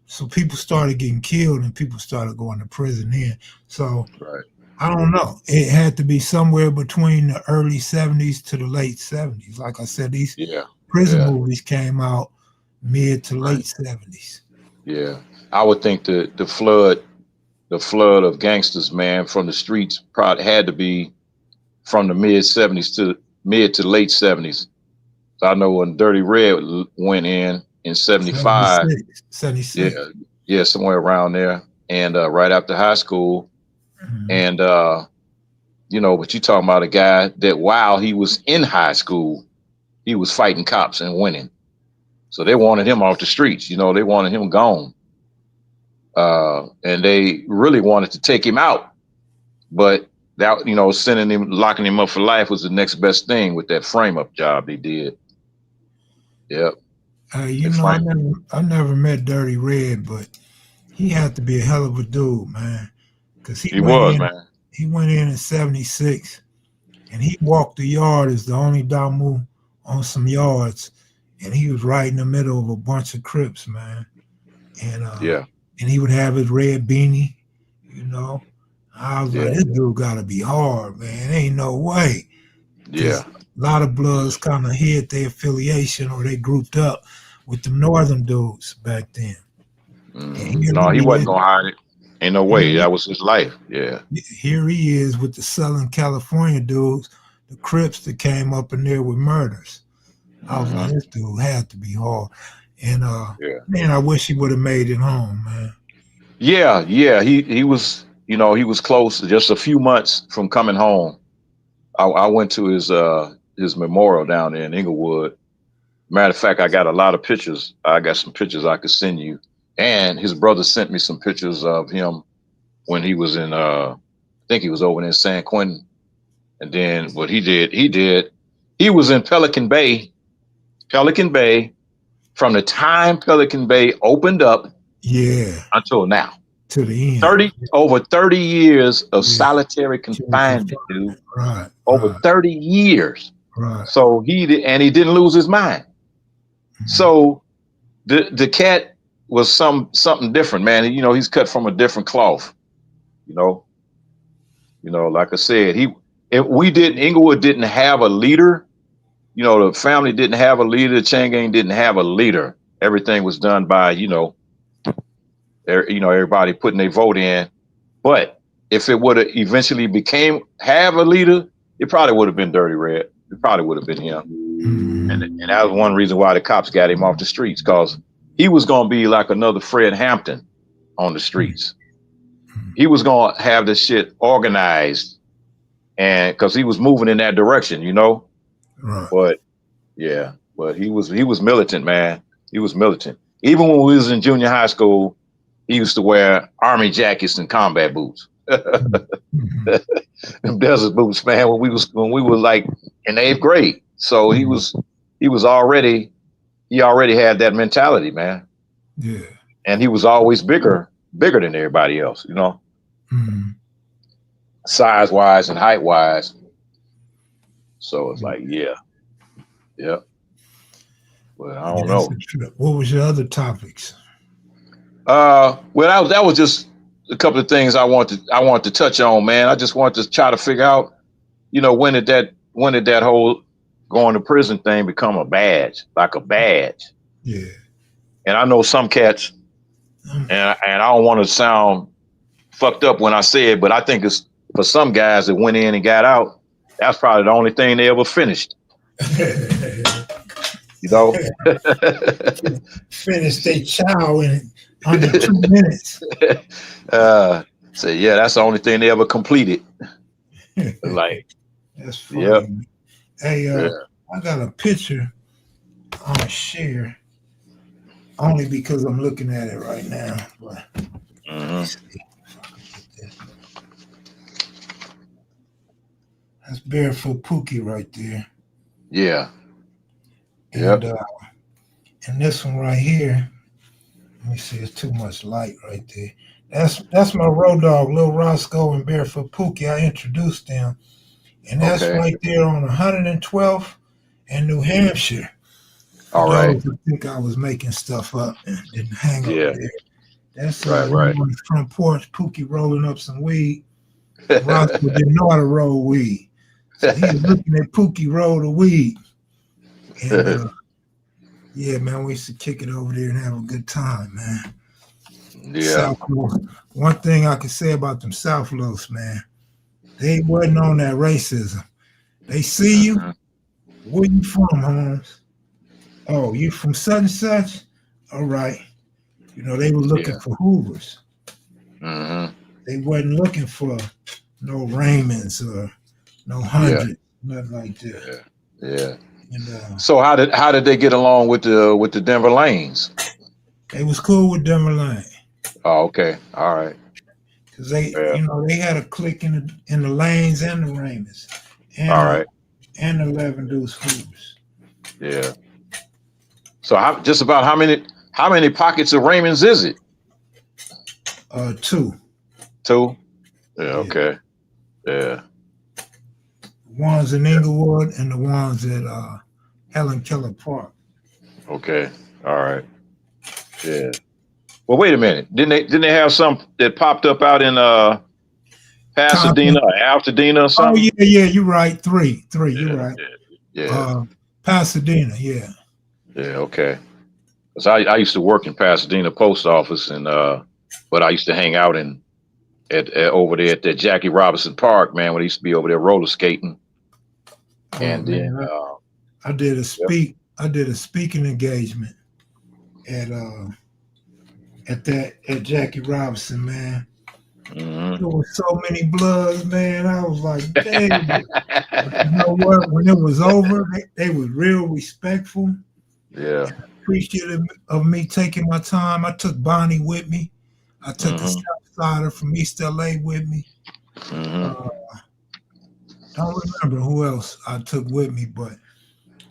Speaker 2: so people started getting killed and people started going to prison then. So
Speaker 1: Right.
Speaker 2: I don't know. It had to be somewhere between the early 70s to the late 70s. Like I said, these
Speaker 1: Yeah.
Speaker 2: prison
Speaker 1: Yeah.
Speaker 2: movies came out mid to
Speaker 1: Right.
Speaker 2: late 70s.
Speaker 1: Yeah. I would think the flood of gangsters, man, from the streets probably had to be from the mid to late 70s. I know when Dirty Red went in 75.
Speaker 2: 76,
Speaker 1: Yeah,
Speaker 2: 76.
Speaker 1: yeah, somewhere around there, and right after high school,
Speaker 2: Mhm.
Speaker 1: and but you talking about a guy that while he was in high school, he was fighting cops and winning. So they wanted him off the streets. They wanted him gone, and they really wanted to take him out. But that sending him, locking him up for life was the next best thing with that frame up job they did. Yep, they
Speaker 2: I
Speaker 1: frame.
Speaker 2: never met Dirty Red, but he had to be a hell of a dude, man. Because
Speaker 1: He was, man.
Speaker 2: he went in 76 and he walked the yard as the only Damu on some yards, and he was right in the middle of a bunch of Crips, man. And
Speaker 1: Yeah,
Speaker 2: he would have his red beanie, you know. I was like,
Speaker 1: yeah,
Speaker 2: this dude gotta be hard, man. Ain't no way.
Speaker 1: yeah.
Speaker 2: Because a lot of Bloods kind of hid their affiliation or they grouped up with the northern dudes back then. And
Speaker 1: No, he wasn't gonna hide it. Ain't no way.
Speaker 2: here,
Speaker 1: That was his life. Yeah.
Speaker 2: here he is with the Southern California dudes, the Crips that came up in there with murders. I was like,
Speaker 1: Hmm.
Speaker 2: this dude had to be hard. And
Speaker 1: Yeah.
Speaker 2: man, I wish he would have made it home, man.
Speaker 1: Yeah, yeah. He was close, just a few months from coming home. I went to his memorial down there in Inglewood. Matter of fact, I got a lot of pictures. I got some pictures I could send you. And his brother sent me some pictures of him when he was I think he was over in San Quentin. And then what he was in Pelican Bay from the time Pelican Bay opened up
Speaker 2: Yeah,
Speaker 1: until now.
Speaker 2: to the end.
Speaker 1: 30 years of
Speaker 2: Yeah,
Speaker 1: solitary
Speaker 2: Cherry
Speaker 1: confinement, dude.
Speaker 2: confinement. Right,
Speaker 1: Over
Speaker 2: right,
Speaker 1: 30 years.
Speaker 2: right.
Speaker 1: So he didn't lose his mind.
Speaker 2: Mhm.
Speaker 1: So the cat, was something different, man. You know, he's cut from a different cloth. You know, like I said, Inglewood didn't have a leader. You know, the family didn't have a leader. The chain gang didn't have a leader. Everything was done by, everybody putting their vote in. But if it would have eventually have a leader, it probably would have been Dirty Red. It probably would have been him. And that was one reason why the cops got him off the streets, because he was going to be like another Fred Hampton on the streets. He was going to have this shit organized, and because he was moving in that direction,
Speaker 2: Right.
Speaker 1: But yeah, but he was militant, man. He was militant. Even when we was in junior high school, he used to wear army jackets and combat boots. Them desert boots, man, when we were like in the 8th grade. So he already had that mentality, man.
Speaker 2: Yeah.
Speaker 1: And he was always bigger than everybody else, size wise and height wise. So it's like, yeah. Well, I don't know.
Speaker 2: What was your other topics?
Speaker 1: Well, that was just a couple of things I want to touch on, man. I just want to try to figure out, when did that whole going to prison thing become a badge, like a badge?
Speaker 2: Yeah.
Speaker 1: And I know some cats, and I don't want to sound fucked up when I say it, but I think it's for some guys that went in and got out, that's probably the only thing they ever finished.
Speaker 2: Finish their chow in under 2 minutes.
Speaker 1: So yeah, that's the only thing they ever completed. Like,
Speaker 2: that's funny.
Speaker 1: Yep.
Speaker 2: Hey, I got a picture I'm gonna share only because I'm looking at it right now. But let's see if I can get that. That's Barefoot Pookie right there.
Speaker 1: Yeah.
Speaker 2: And and this one right here, let me see, it's too much light right there. That's my road dog, Lil Roscoe and Barefoot Pookie. I introduced them. And that's right there on 112th and New Hampshire.
Speaker 1: All right.
Speaker 2: I think I was making stuff up and didn't hang up there. That's
Speaker 1: right.
Speaker 2: on the front porch, Pookie rolling up some weed. Roscoe didn't know how to roll weed. So he was looking at Pookie roll the weed. And yeah, man, we used to kick it over there and have a good time, man.
Speaker 1: Yeah.
Speaker 2: One thing I could say about them South Los, man, they wasn't on that racism. They see you. Where you from, Holmes? Oh, you from such and such? All right. They were looking for Hoovers. They wasn't looking for no Raymonds or no Hundreds, nothing like that.
Speaker 1: Yeah.
Speaker 2: And,
Speaker 1: so how did they get along with the Denver Lanes?
Speaker 2: They was cool with Denver Lane.
Speaker 1: Oh, okay. All right.
Speaker 2: Because they had a clique in the Lanes and the Raymonds. And,
Speaker 1: all right.
Speaker 2: And the 11 Deuce Hoovers.
Speaker 1: Yeah. So how many pockets of Raymonds is it?
Speaker 2: 2.
Speaker 1: 2? Yeah. Okay. Yeah.
Speaker 2: Ones in Inglewood and the ones at Helen Keller Park.
Speaker 1: Okay. All right. Yeah. Well, wait a minute. Didn't they have some that popped up out in Pasadena or Altadena or something?
Speaker 2: Oh yeah. You're right. 3. You're right.
Speaker 1: Yeah.
Speaker 2: Pasadena. Yeah.
Speaker 1: Yeah. Okay. Because I used to work in Pasadena post office, and but I used to hang out at over there at that Jackie Robinson Park, man, when I used to be over there roller skating. And then
Speaker 2: I did a speaking engagement at Jackie Robinson, man. There was so many bloods, man. I was like, damn. You know what? When it was over, they was real respectful.
Speaker 1: Yeah.
Speaker 2: Appreciative of me taking my time. I took Bonnie with me. I took a Southsider from East LA with me. Don't remember who else I took with me, but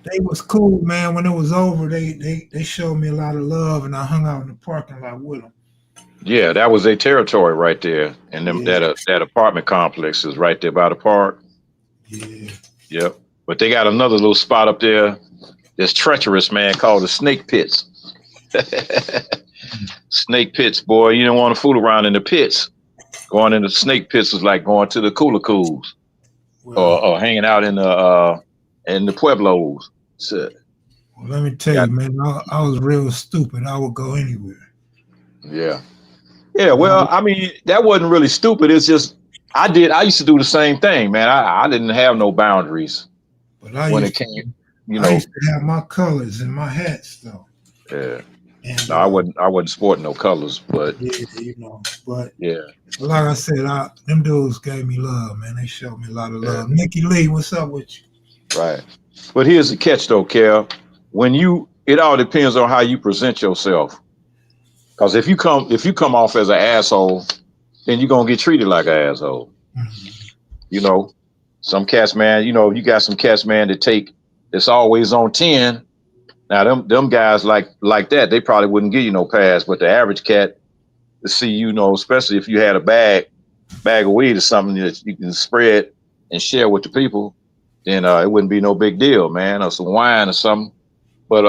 Speaker 2: they was cool, man. When it was over, they showed me a lot of love, and I hung out in the parking lot with them.
Speaker 1: Yeah, that was their territory right there, and that apartment complex is right there by the park.
Speaker 2: Yeah.
Speaker 1: Yep. But they got another little spot up there that's treacherous, man, called the Snake Pits. Snake pits, boy. You don't want to fool around in the pits. Going into snake pits was like going to the cooler cools
Speaker 2: Well,
Speaker 1: or hanging out in the pueblos. So,
Speaker 2: well, let me tell
Speaker 1: got
Speaker 2: you, man, I was real stupid. I would go anywhere.
Speaker 1: yeah. Yeah,
Speaker 2: But
Speaker 1: well, I mean, that wasn't really stupid. It's just I used to do the same thing, man. I didn't have no boundaries
Speaker 2: but I
Speaker 1: when it
Speaker 2: used to
Speaker 1: came, you
Speaker 2: I
Speaker 1: know.
Speaker 2: used to have my colors in my hats though.
Speaker 1: Yeah.
Speaker 2: And
Speaker 1: No, I wasn't sporting no colors, but
Speaker 2: yeah, but
Speaker 1: yeah,
Speaker 2: like I said, them dudes gave me love, man. They showed me a lot of
Speaker 1: yeah,
Speaker 2: love. Nikki Lee, what's up with you?
Speaker 1: right. But here's the catch though, Kel. It all depends on how you present yourself. Because if you come off as an asshole, then you're gonna get treated like an asshole.
Speaker 2: Mhm.
Speaker 1: You know, some cats, man. You got some cats, man, that take it's always on 10. Now them guys like that, they probably wouldn't give you no pass. But the average cat to see, especially if you had a bag of weed or something that you can spread and share with the people, then it wouldn't be no big deal, man, or some wine or something. But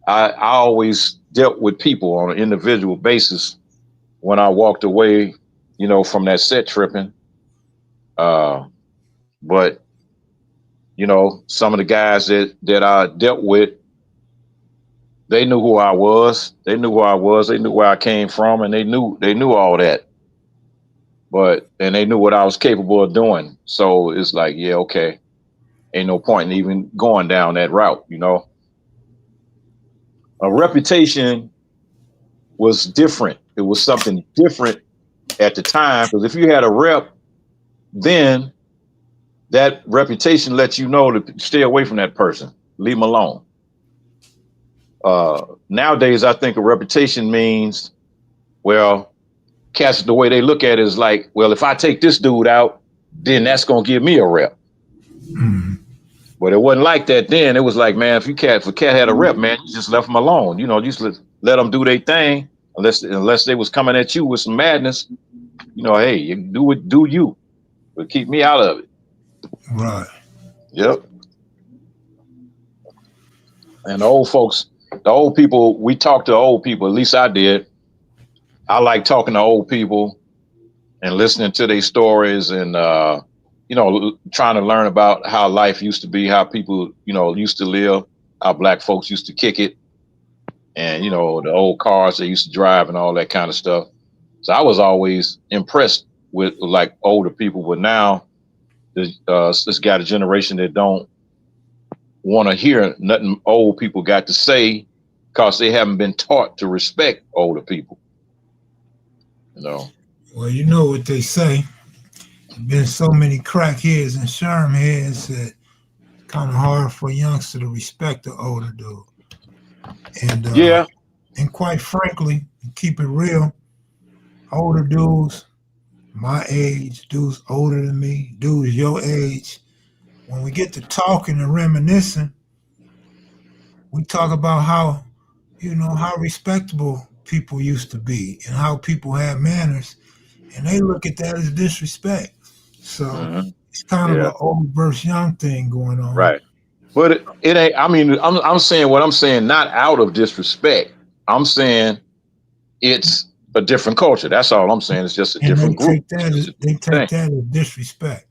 Speaker 1: I always dealt with people on an individual basis when I walked away, from that set tripping. Uh, but some of the guys that I dealt with, they knew who I was. They knew who I was. They knew where I came from, and they knew all that. And they knew what I was capable of doing. So it's like, yeah, okay, ain't no point in even going down that route. A reputation was different. It was something different at the time, because if you had a rep, then that reputation lets you know to stay away from that person, leave them alone. Nowadays, I think a reputation means, well, cats, the way they look at it is like, well, if I take this dude out, then that's gonna give me a rep.
Speaker 2: Mhm.
Speaker 1: But it wasn't like that then. It was like, man, if a cat had a rep, man, you just left them alone. You just let them do their thing, unless they was coming at you with some madness. Hey, you do you, but keep me out of it.
Speaker 2: Right.
Speaker 1: Yep. And the old people, we talk to old people. At least I did. I like talking to old people and listening to their stories and trying to learn about how life used to be, how people used to live, how black folks used to kick it, and the old cars they used to drive and all that kind of stuff. So I was always impressed with like older people, but now this got a generation that don't want to hear nothing old people got to say because they haven't been taught to respect older people. You know.
Speaker 2: Well, you know what they say. Been so many crackheads and sherm heads that kind of hard for a youngster to respect the older dude. And
Speaker 1: Yeah.
Speaker 2: and quite frankly, keep it real, older dudes, my age, dudes older than me, dudes your age, when we get to talking and reminiscing, we talk about how respectable people used to be and how people had manners, and they look at that as disrespect. So
Speaker 1: Hmm.
Speaker 2: it's kind of
Speaker 1: Yeah.
Speaker 2: an old versus young thing going on.
Speaker 1: Right. But it ain't. I mean, I'm saying what I'm saying, not out of disrespect. I'm saying it's a different culture. That's all I'm saying. It's just a
Speaker 2: And
Speaker 1: different group. It's just a
Speaker 2: they
Speaker 1: different
Speaker 2: take
Speaker 1: thing.
Speaker 2: that as disrespect.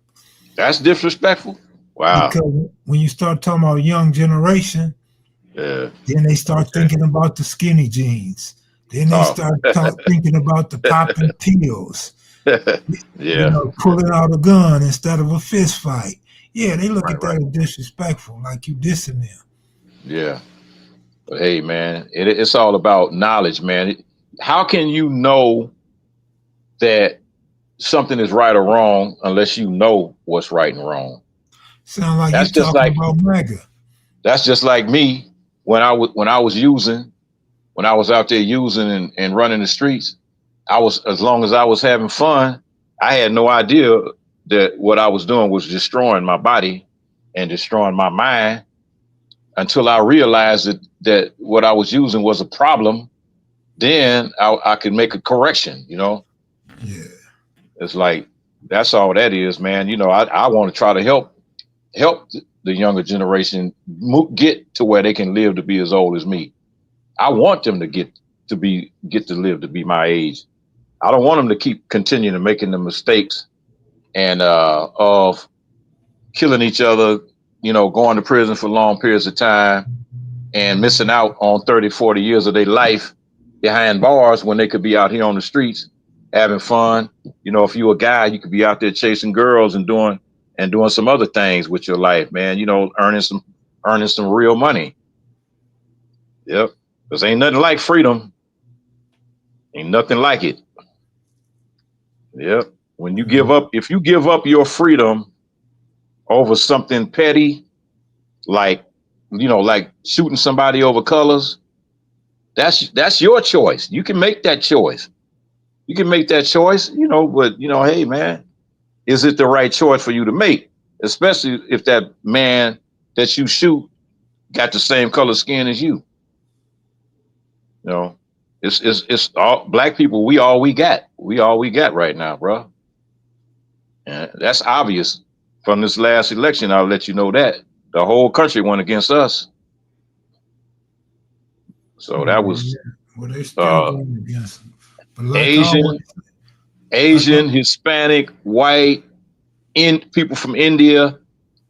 Speaker 1: That's disrespectful. Wow.
Speaker 2: Because when you start talking about young generation,
Speaker 1: Yeah.
Speaker 2: then they start
Speaker 1: Okay.
Speaker 2: thinking about the skinny jeans. Then they
Speaker 1: Oh.
Speaker 2: start thinking about the popping pills.
Speaker 1: Yeah.
Speaker 2: Pulling out a gun instead of a fist fight. Yeah, they look
Speaker 1: Right.
Speaker 2: at that
Speaker 1: Right.
Speaker 2: as disrespectful, like you dissing them.
Speaker 1: Yeah. But hey, man, it's all about knowledge, man. How can you know that something is right or wrong unless you know what's right and wrong?
Speaker 2: Sound like you
Speaker 1: That's just
Speaker 2: talking
Speaker 1: like
Speaker 2: about MAGA.
Speaker 1: that's just like me when I was out there using and running the streets. I was As long as I was having fun, I had no idea that what I was doing was destroying my body and destroying my mind until I realized that what I was using was a problem. Then I could make a correction.
Speaker 2: Yeah.
Speaker 1: It's like that's all that is, man. I want to try to help the younger generation get to where they can live to be as old as me. I want them to get get to live to be my age. I don't want them to keep continuing to making the mistakes and of killing each other, going to prison for long periods of time and missing out on 30, 40 years of their life behind bars when they could be out here on the streets having fun. If you a guy, you could be out there chasing girls and doing some other things with your life, man. Earning some real money. Yep. Because ain't nothing like freedom. Ain't nothing like it. Yep. If you give up your freedom over something petty, like shooting somebody over colors, that's your choice. You can make that choice. But hey man, is it the right choice for you to make? Especially if that man that you shoot got the same color skin as you. It's all black people. We all we got. We all we got right now, bro. And that's obvious from this last election. I'll let you know that the whole country went against us. So that was
Speaker 2: well, they still going against them. But
Speaker 1: Asian, Hispanic, white, people from India,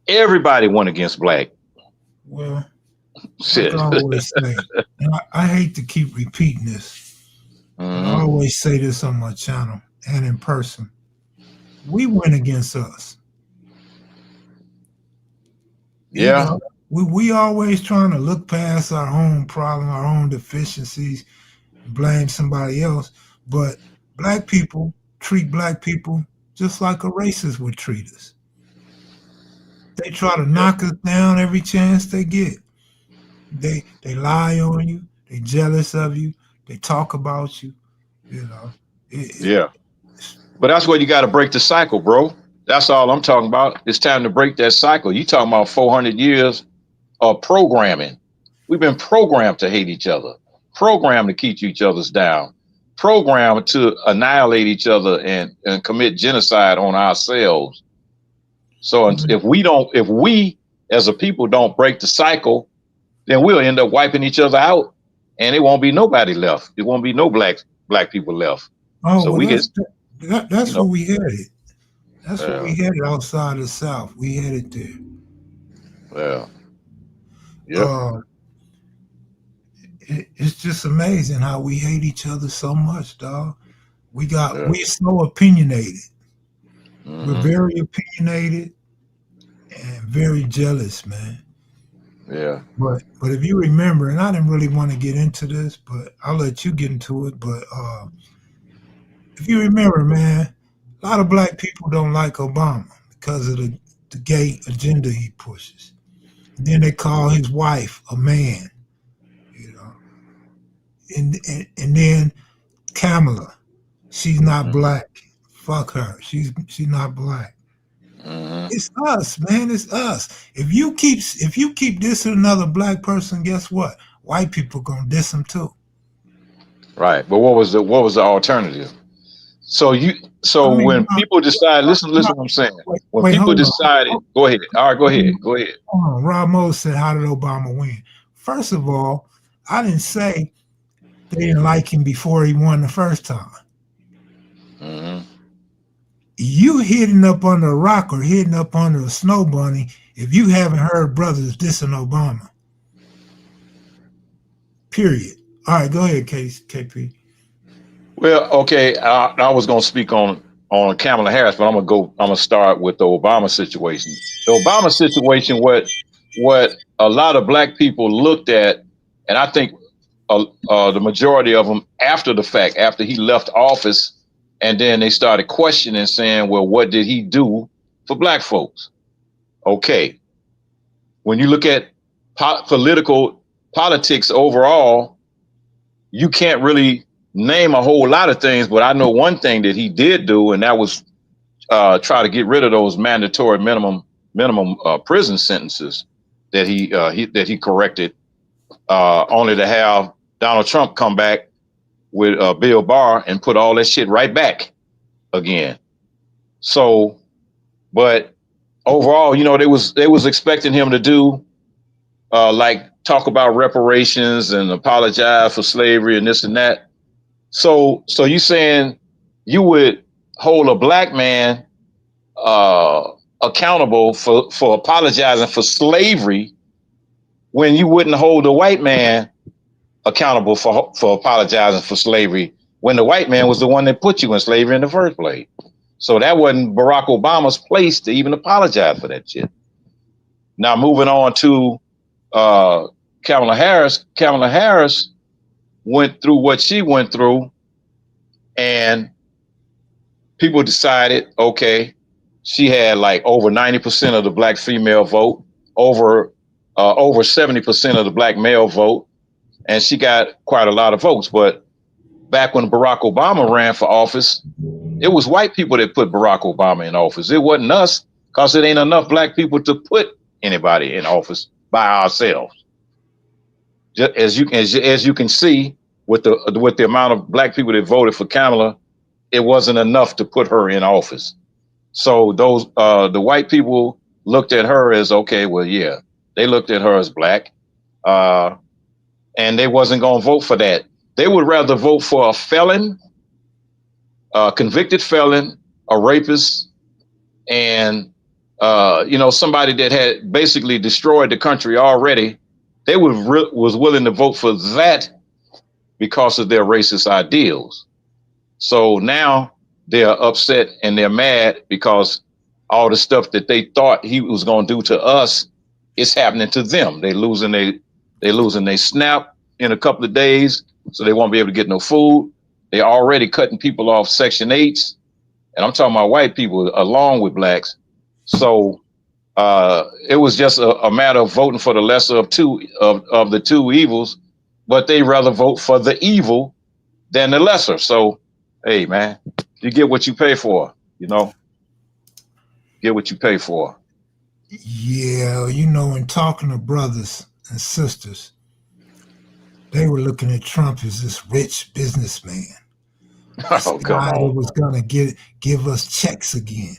Speaker 1: everybody went against black.
Speaker 2: Well, like I always say, and I hate to keep repeating this, but I always say this on my channel and in person. We went against us.
Speaker 1: Yeah.
Speaker 2: We always trying to look past our own problem, our own deficiencies, blame somebody else. But black people treat black people just like a racist would treat us. They try to knock us down every chance they get. They lie on you. They jealous of you. They talk about you.
Speaker 1: But that's where you got to break the cycle, bro. That's all I'm talking about. It's time to break that cycle. You talking about 400 years of programming. We've been programmed to hate each other, programmed to keep each other's down, programmed to annihilate each other and commit genocide on ourselves. So if we as a people don't break the cycle, then we'll end up wiping each other out, and it won't be nobody left. It won't be no black people left.
Speaker 2: Oh, so that's where we headed. That's where we headed outside the South. We headed there.
Speaker 1: Yeah.
Speaker 2: It's just amazing how we hate each other so much, dog. We're so opinionated. We're very opinionated and very jealous, man.
Speaker 1: Yeah.
Speaker 2: But if you remember, and I didn't really want to get into this, but I'll let you get into it. But if you remember, man, a lot of black people don't like Obama because of the gay agenda he pushes. And then they call his wife a man, and then Kamala, she's not black. Fuck her. She's not black. It's us, man. It's us. If you keep dissing another black person, guess what? White people gonna diss them too.
Speaker 1: Right. But what was the alternative? When people decide, listen what I'm saying. When people decided, go ahead. All right, go ahead.
Speaker 2: Rob Moe said, "How did Obama win?" First of all, I didn't say they didn't like him before he won the first time. You hidden up under a rock or hidden up under a snow bunny if you haven't heard brothers dissing Obama. Period. All right, go ahead, KP.
Speaker 1: Well, okay, I was going to speak on Kamala Harris, but I'm gonna start with the Obama situation. The Obama situation, what a lot of black people looked at, and I think the majority of them after the fact, after he left office. And then they started questioning, saying, well, what did he do for black folks? Okay. When you look at politics overall, you can't really name a whole lot of things, but I know one thing that he did do, and that was try to get rid of those mandatory minimum prison sentences that he corrected, only to have Donald Trump come back with Bill Barr and put all that shit right back again. So, but overall, they was expecting him to do like talk about reparations and apologize for slavery and this and that. So you saying you would hold a black man uh, accountable for apologizing for slavery when you wouldn't hold a white man accountable for apologizing for slavery when the white man was the one that put you in slavery in the first place. So that wasn't Barack Obama's place to even apologize for that shit. Now moving on to Kamala Harris. Kamala Harris went through what she went through, and people decided, okay, she had like over 90% of the black female vote, over 70% of the black male vote, and she got quite a lot of votes. But back when Barack Obama ran for office, it was white people that put Barack Obama in office. It wasn't us, because it ain't enough black people to put anybody in office by ourselves. Just as you can see with the amount of black people that voted for Kamala, it wasn't enough to put her in office. So those the white people looked at her as, okay, well, yeah, they looked at her as black, and they wasn't going to vote for that. They would rather vote for a felon, a convicted felon, a rapist, and somebody that had basically destroyed the country already. They was willing to vote for that because of their racist ideals. So now they're upset and they're mad because all the stuff that they thought he was going to do to us is happening to them. They losing their SNAP in a couple of days, so they won't be able to get no food. They're already cutting people off Section 8s, and I'm talking about white people along with blacks. So it was just a matter of voting for the lesser of the two evils, but they rather vote for the evil than the lesser. So, hey, man, you get what you pay for, get what you pay for.
Speaker 2: Yeah, in talking to brothers and sisters, they were looking at Trump as this rich businessman. This
Speaker 1: Oh, come
Speaker 2: guy that
Speaker 1: on.
Speaker 2: was gonna give us checks again.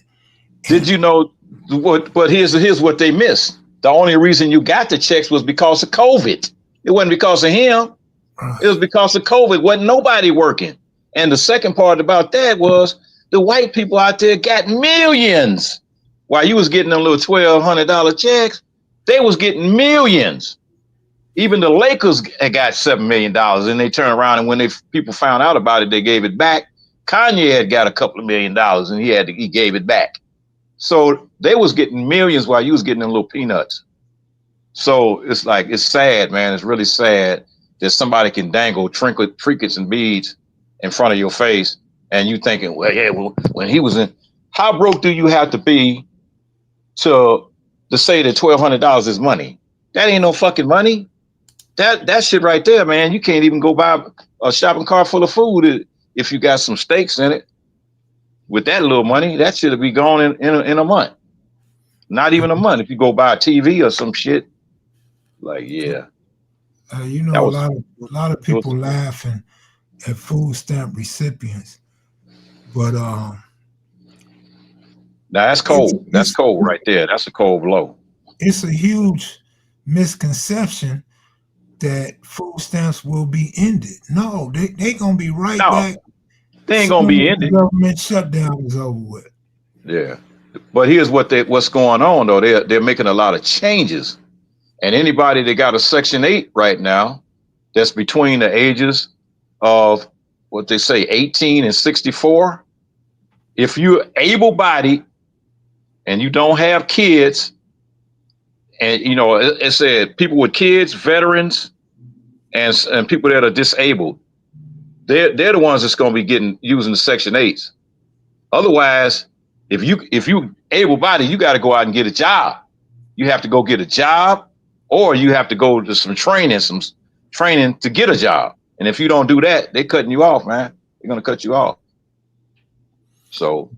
Speaker 1: Did you know what? But here's what they missed. The only reason you got the checks was because of COVID. It wasn't because of him. It was because of COVID. Wasn't nobody working. And the second part about that was the white people out there got millions. While you was getting them little $1,200 checks, they was getting millions. Even the Lakers had got $7 million, and they turned around, and when people found out about it, they gave it back. Kanye had got a couple of $1 million, and he gave it back. So they was getting millions while you was getting them little peanuts. So it's like, it's sad, man. It's really sad that somebody can dangle trinkets and beads in front of your face, and you thinking, well, yeah, well, when he was in, how broke do you have to be to say that $1,200 is money? That ain't no fucking money. That shit right there, man. You can't even go buy a shopping cart full of food if you got some steaks in it. With that little money, that should be gone in a month. Not even a month. If you go buy a TV or some shit, like, yeah.
Speaker 2: A lot of people laughing at food stamp recipients, but
Speaker 1: now that's cold. That's cold right there. That's a cold blow.
Speaker 2: It's a huge misconception that food stamps will be ended. No, they gonna be right back.
Speaker 1: They ain't gonna be ended.
Speaker 2: The government shutdown is over with.
Speaker 1: Yeah, but here's what's going on though. They're making a lot of changes, and anybody that got a Section 8 right now, that's between the ages of what they say 18 and 64. If you're able-bodied and you don't have kids, and it said people with kids, veterans, and people that are disabled, they're the ones that's going to be using the Section 8s. Otherwise, if you able-bodied, you got to go out and get a job. You have to go get a job, or you have to go to some training to get a job. And if you don't do that, they're cutting you off, man. They're going to cut you off. So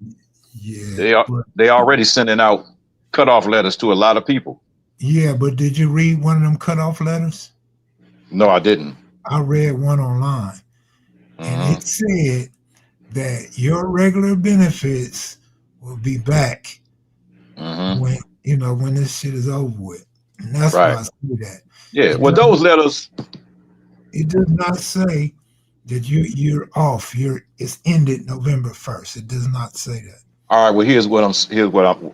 Speaker 2: yeah,
Speaker 1: they already sending out cutoff letters to a lot of people.
Speaker 2: Yeah, but did you read one of them cutoff letters?
Speaker 1: No, I didn't.
Speaker 2: I read one online, and it said that your regular benefits will be back when this shit is over with. And that's why
Speaker 1: Right.
Speaker 2: I say that.
Speaker 1: Yeah.
Speaker 2: It
Speaker 1: Well,
Speaker 2: does,
Speaker 1: those letters.
Speaker 2: it does not say that you're off. It's ended November 1st. It does not say that.
Speaker 1: All right. Well, here's what
Speaker 2: No,
Speaker 1: I'm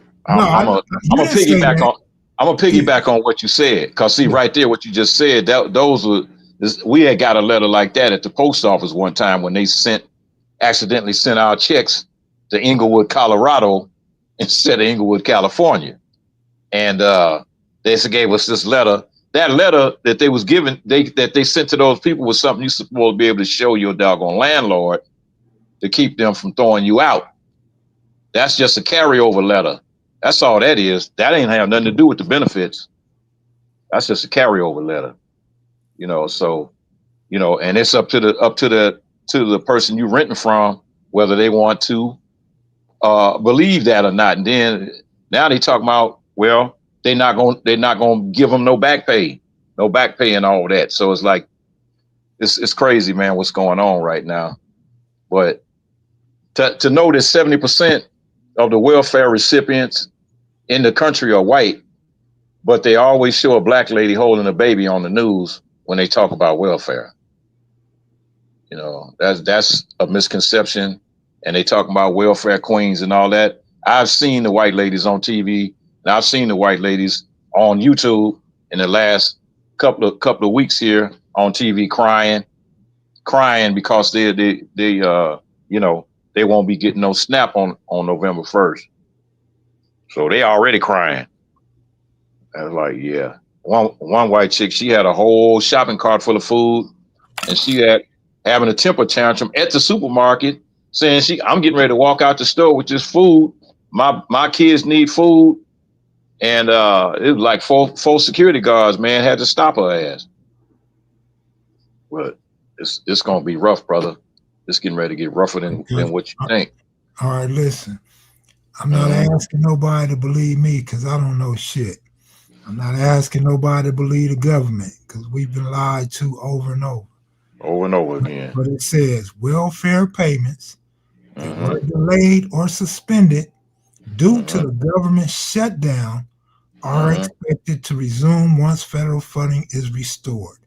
Speaker 2: you
Speaker 1: gonna
Speaker 2: didn't say
Speaker 1: piggyback
Speaker 2: that.
Speaker 1: on. I'm gonna
Speaker 2: Yeah,
Speaker 1: piggyback on what you said. Cause see,
Speaker 2: yeah.
Speaker 1: right there, what you just said, we had got a letter like that at the post office one time when they accidentally sent our checks to Inglewood, Colorado, instead of Inglewood, California, and they gave us this letter. That letter that they was given, that they sent to those people was something you supposed to be able to show your doggone landlord to keep them from throwing you out. That's just a carryover letter. That's all that is. That ain't have nothing to do with the benefits. That's just a carryover letter. So and it's up to the person you renting from whether they want to believe that or not. And then now they talk about, well, they're not gonna give them no back pay and all that. So it's like it's crazy, man, what's going on right now. But to know that 70% of the welfare recipients in the country are white, but they always show a black lady holding a baby on the news when they talk about welfare. That's a misconception. And they talk about welfare queens and all that. I've seen the white ladies on TV, and I've seen the white ladies on YouTube in the last couple of weeks here on TV crying because they won't be getting no SNAP on November 1st. So they already crying. I was like, yeah. One white chick, she had a whole shopping cart full of food, and she had having a temper tantrum at the supermarket, saying I'm getting ready to walk out the store with this food. My kids need food, and it was like four security guards, man, had to stop her ass. But it's gonna be rough, brother. It's getting ready to get rougher than
Speaker 2: Because,
Speaker 1: what you think.
Speaker 2: all right, listen. I'm not
Speaker 1: Mm-hmm.
Speaker 2: asking nobody to believe me because I don't know shit. I'm not asking nobody to believe the government because we've been lied to over and over.
Speaker 1: Over and over again.
Speaker 2: But it says welfare payments that were
Speaker 1: Mm-hmm.
Speaker 2: delayed or suspended due to
Speaker 1: Mm-hmm.
Speaker 2: the government shutdown are
Speaker 1: Mm-hmm.
Speaker 2: expected to resume once federal funding is restored.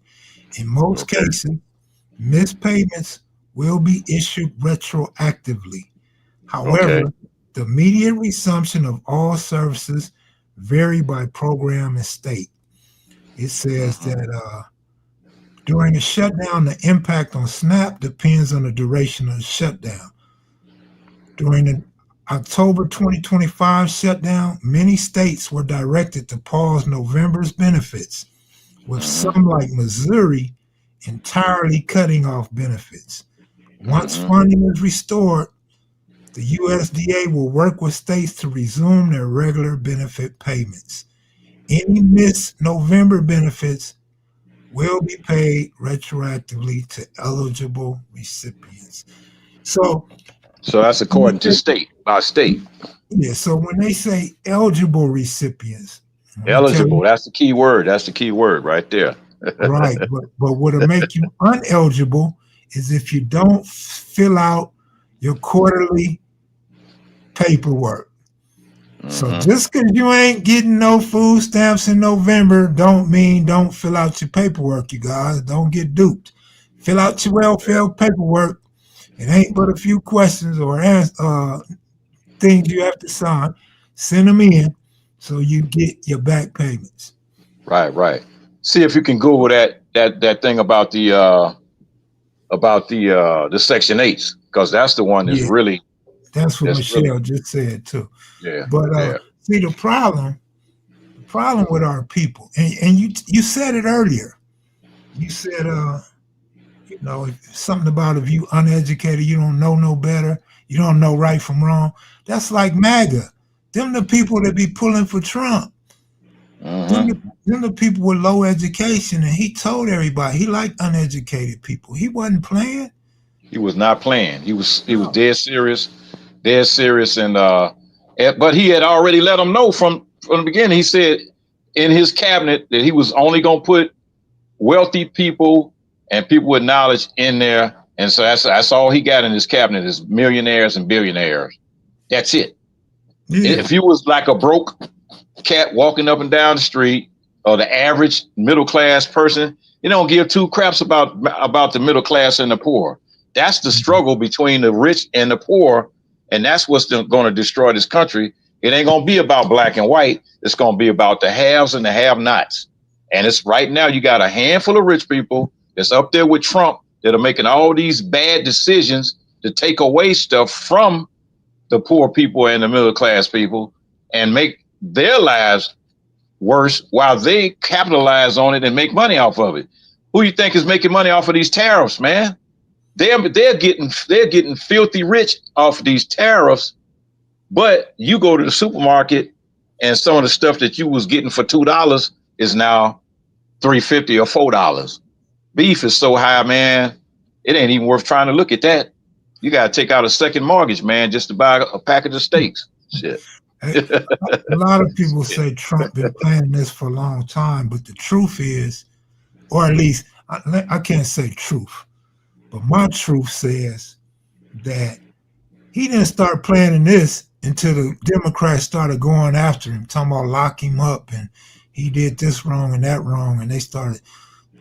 Speaker 2: In most
Speaker 1: Okay.
Speaker 2: cases, missed payments will be issued retroactively.
Speaker 1: Okay.
Speaker 2: However, the immediate resumption of all services vary by program and state. It says
Speaker 1: Mm-hmm.
Speaker 2: that during the shutdown, the impact on SNAP depends on the duration of the shutdown. During the October 2025 shutdown, many states were directed to pause November's benefits, with
Speaker 1: Mm-hmm.
Speaker 2: some, like Missouri, entirely cutting off benefits. Once
Speaker 1: Mm-hmm.
Speaker 2: funding is restored, the USDA will work with states to resume their regular benefit payments. Any missed November benefits will be paid retroactively to eligible recipients. So,
Speaker 1: So that's
Speaker 2: when
Speaker 1: according to
Speaker 2: they
Speaker 1: state by state.
Speaker 2: say, yeah, so when they say eligible recipients, let me tell
Speaker 1: Eligible.
Speaker 2: you,
Speaker 1: That's the key word. That's the key word right there.
Speaker 2: right, but what'll make you uneligible is if you don't fill out your quarterly paperwork. So
Speaker 1: Mm-hmm.
Speaker 2: just because you ain't getting no food stamps in November don't mean don't fill out your paperwork, you guys. Don't get duped. Fill out your welfare paperwork. It ain't but a few questions or things you have to sign. Send them in so you get your back payments.
Speaker 1: Right, right. See if you can Google that thing about the Section 8s, because that's the one
Speaker 2: Yeah, that's what
Speaker 1: that's really
Speaker 2: Michelle just said too.
Speaker 1: yeah,
Speaker 2: But
Speaker 1: yeah.
Speaker 2: see the problem with our people, and you said it earlier. You said something about if you uneducated, you don't know no better, you don't know right from wrong. That's like MAGA. Them the people that be pulling for Trump. Them the,
Speaker 1: Mm-hmm.
Speaker 2: them the people with low education, and he told everybody he liked uneducated people. He wasn't playing.
Speaker 1: He was not playing. He was
Speaker 2: No.
Speaker 1: dead serious, and but he had already let them know from the beginning. He said in his cabinet that he was only going to put wealthy people and people with knowledge in there, and so that's all he got in his cabinet is millionaires and billionaires. That's it.
Speaker 2: Yeah.
Speaker 1: If you was like a broke cat walking up and down the street, or the average middle class person, they don't give two craps about the middle class and the poor. That's the struggle between the rich and the poor, and that's what's going to destroy this country. It ain't going to be about black and white. It's going to be about the haves and the have-nots. And it's right now you got a handful of rich people that's up there with Trump that are making all these bad decisions to take away stuff from the poor people and the middle class people and make their lives worse while they capitalize on it and make money off of it. Who you think is making money off of these tariffs, man? They're getting filthy rich off of these tariffs. But you go to the supermarket and some of the stuff that you was getting for $2 is now $3.50 or $4. Beef is so high, man. It ain't even worth trying to look at that. You got to take out a second mortgage, man, just to buy a package of steaks. Shit.
Speaker 2: A lot of people say Trump been planning this for a long time, but the truth is, or at least I can't say truth, but my truth says that he didn't start planning this until the Democrats started going after him, talking about lock him up and he did this wrong and that wrong, and they started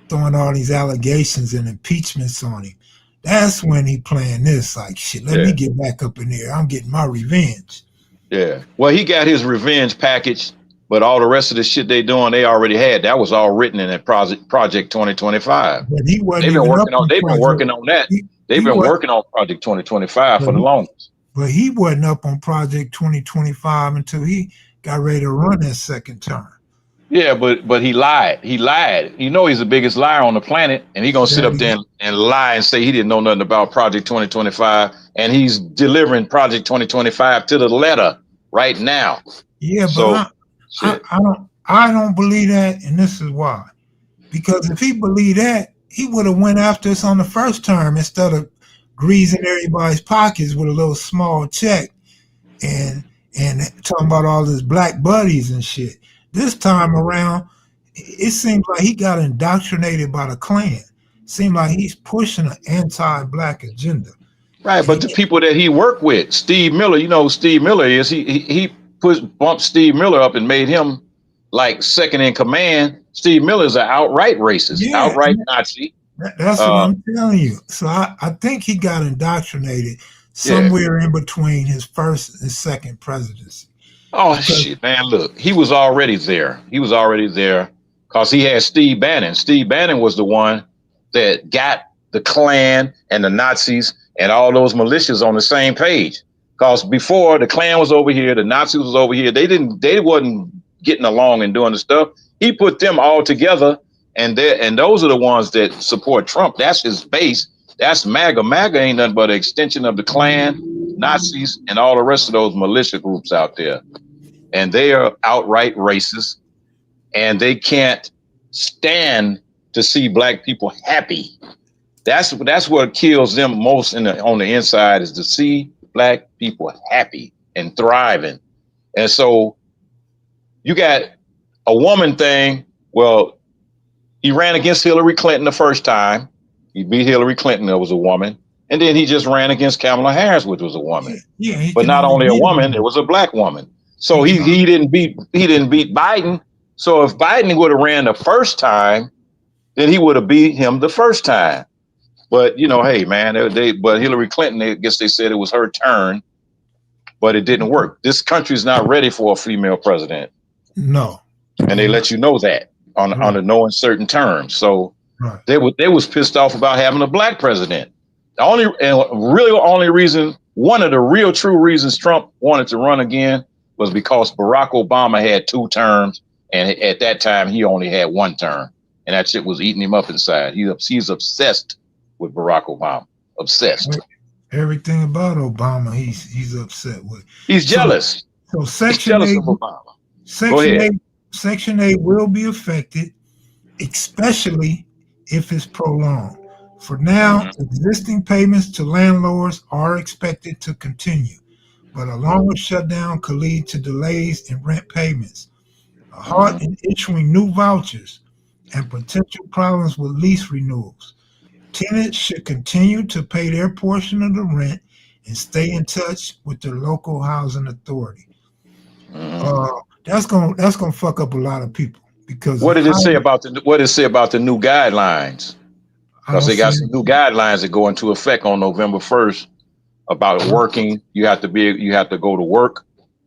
Speaker 2: throwing all these allegations and impeachments on him. That's when he planned this, like, shit, let me get back up in there. I'm getting my revenge.
Speaker 1: Yeah. Well, he got his revenge package, but all the rest of the shit they doing, they already had. That was all written in that Project 2025.
Speaker 2: But he wasn't
Speaker 1: They've been working on that. They've been working on Project 2025 for the longest.
Speaker 2: But he wasn't up on Project 2025 until he got ready to run that second term.
Speaker 1: Yeah, but he lied. He lied. You know he's the biggest liar on the planet, and he's gonna sit up there and lie and say he didn't know nothing about Project 2025, and he's delivering Project 2025 to the letter right now.
Speaker 2: Yeah, but so, I don't believe that, and this is why. Because if he believed that, he would have went after us on the first term instead of greasing everybody's pockets with a little small check and talking about all his black buddies and shit. This time around, it seems like he got indoctrinated by the Klan. It seems like he's pushing an anti-black agenda.
Speaker 1: Right, but the people that he worked with, Steve Miller, you know who Steve Miller is. He bumped Steve Miller up and made him like second in command. Steve Miller is an outright racist, outright Nazi.
Speaker 2: That's what I'm telling you. So I think he got indoctrinated somewhere in between his first and second presidency.
Speaker 1: Oh, shit, man, look, he was already there. He was already there because he had Steve Bannon. Steve Bannon was the one that got the Klan and the Nazis and all those militias on the same page. Because before, the Klan was over here, the Nazis was over here. They wasn't getting along and doing the stuff. He put them all together, and those are the ones that support Trump. That's his base. That's MAGA. MAGA ain't nothing but an extension of the Klan, Nazis, and all the rest of those militia groups out there. And they are outright racist, and they can't stand to see black people happy. That's what kills them most on the inside, is to see black people happy and thriving. And so you got a woman thing. Well, he ran against Hillary Clinton the first time. He beat Hillary Clinton, that was a woman. And then he just ran against Kamala Harris, which was a woman. But not only a woman, it was a black woman. So he didn't beat Biden. So if Biden would have ran the first time, then he would have beat him the first time. But hey, man, but Hillary Clinton, I guess they said it was her turn, but it didn't work. This country's not ready for a female president.
Speaker 2: No.
Speaker 1: And they let you know that on the no uncertain terms. So they was pissed off about having a black president. One of the real true reasons Trump wanted to run again was because Barack Obama had 2 terms, and at that time he only had 1 term, and that shit was eating him up inside. He's obsessed with Barack Obama. Obsessed.
Speaker 2: Everything about Obama, he's upset with.
Speaker 1: He's jealous.
Speaker 2: So Section 8
Speaker 1: of Obama.
Speaker 2: Section 8 will be affected, especially if it's prolonged. For now, existing payments to landlords are expected to continue, but a longer shutdown could lead to delays in rent payments, a halt in issuing new vouchers, and potential problems with lease renewals. Tenants should continue to pay their portion of the rent and stay in touch with their local housing authority. That's gonna fuck up a lot of people because
Speaker 1: What did it say about the new guidelines?
Speaker 2: I
Speaker 1: Because
Speaker 2: don't
Speaker 1: they got
Speaker 2: see
Speaker 1: some new guidelines that go into effect on November 1st about working. You have to go to work,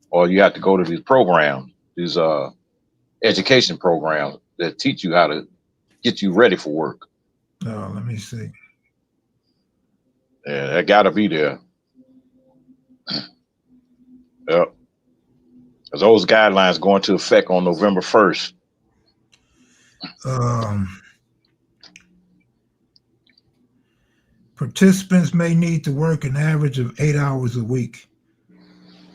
Speaker 1: or you have to go to these programs, these education programs that teach you how to get you ready for work.
Speaker 2: No, let me see.
Speaker 1: Yeah, that got to be there. Yep. Because those guidelines go into effect on November 1st.
Speaker 2: Um, Participants may need to work an average of 8 hours a week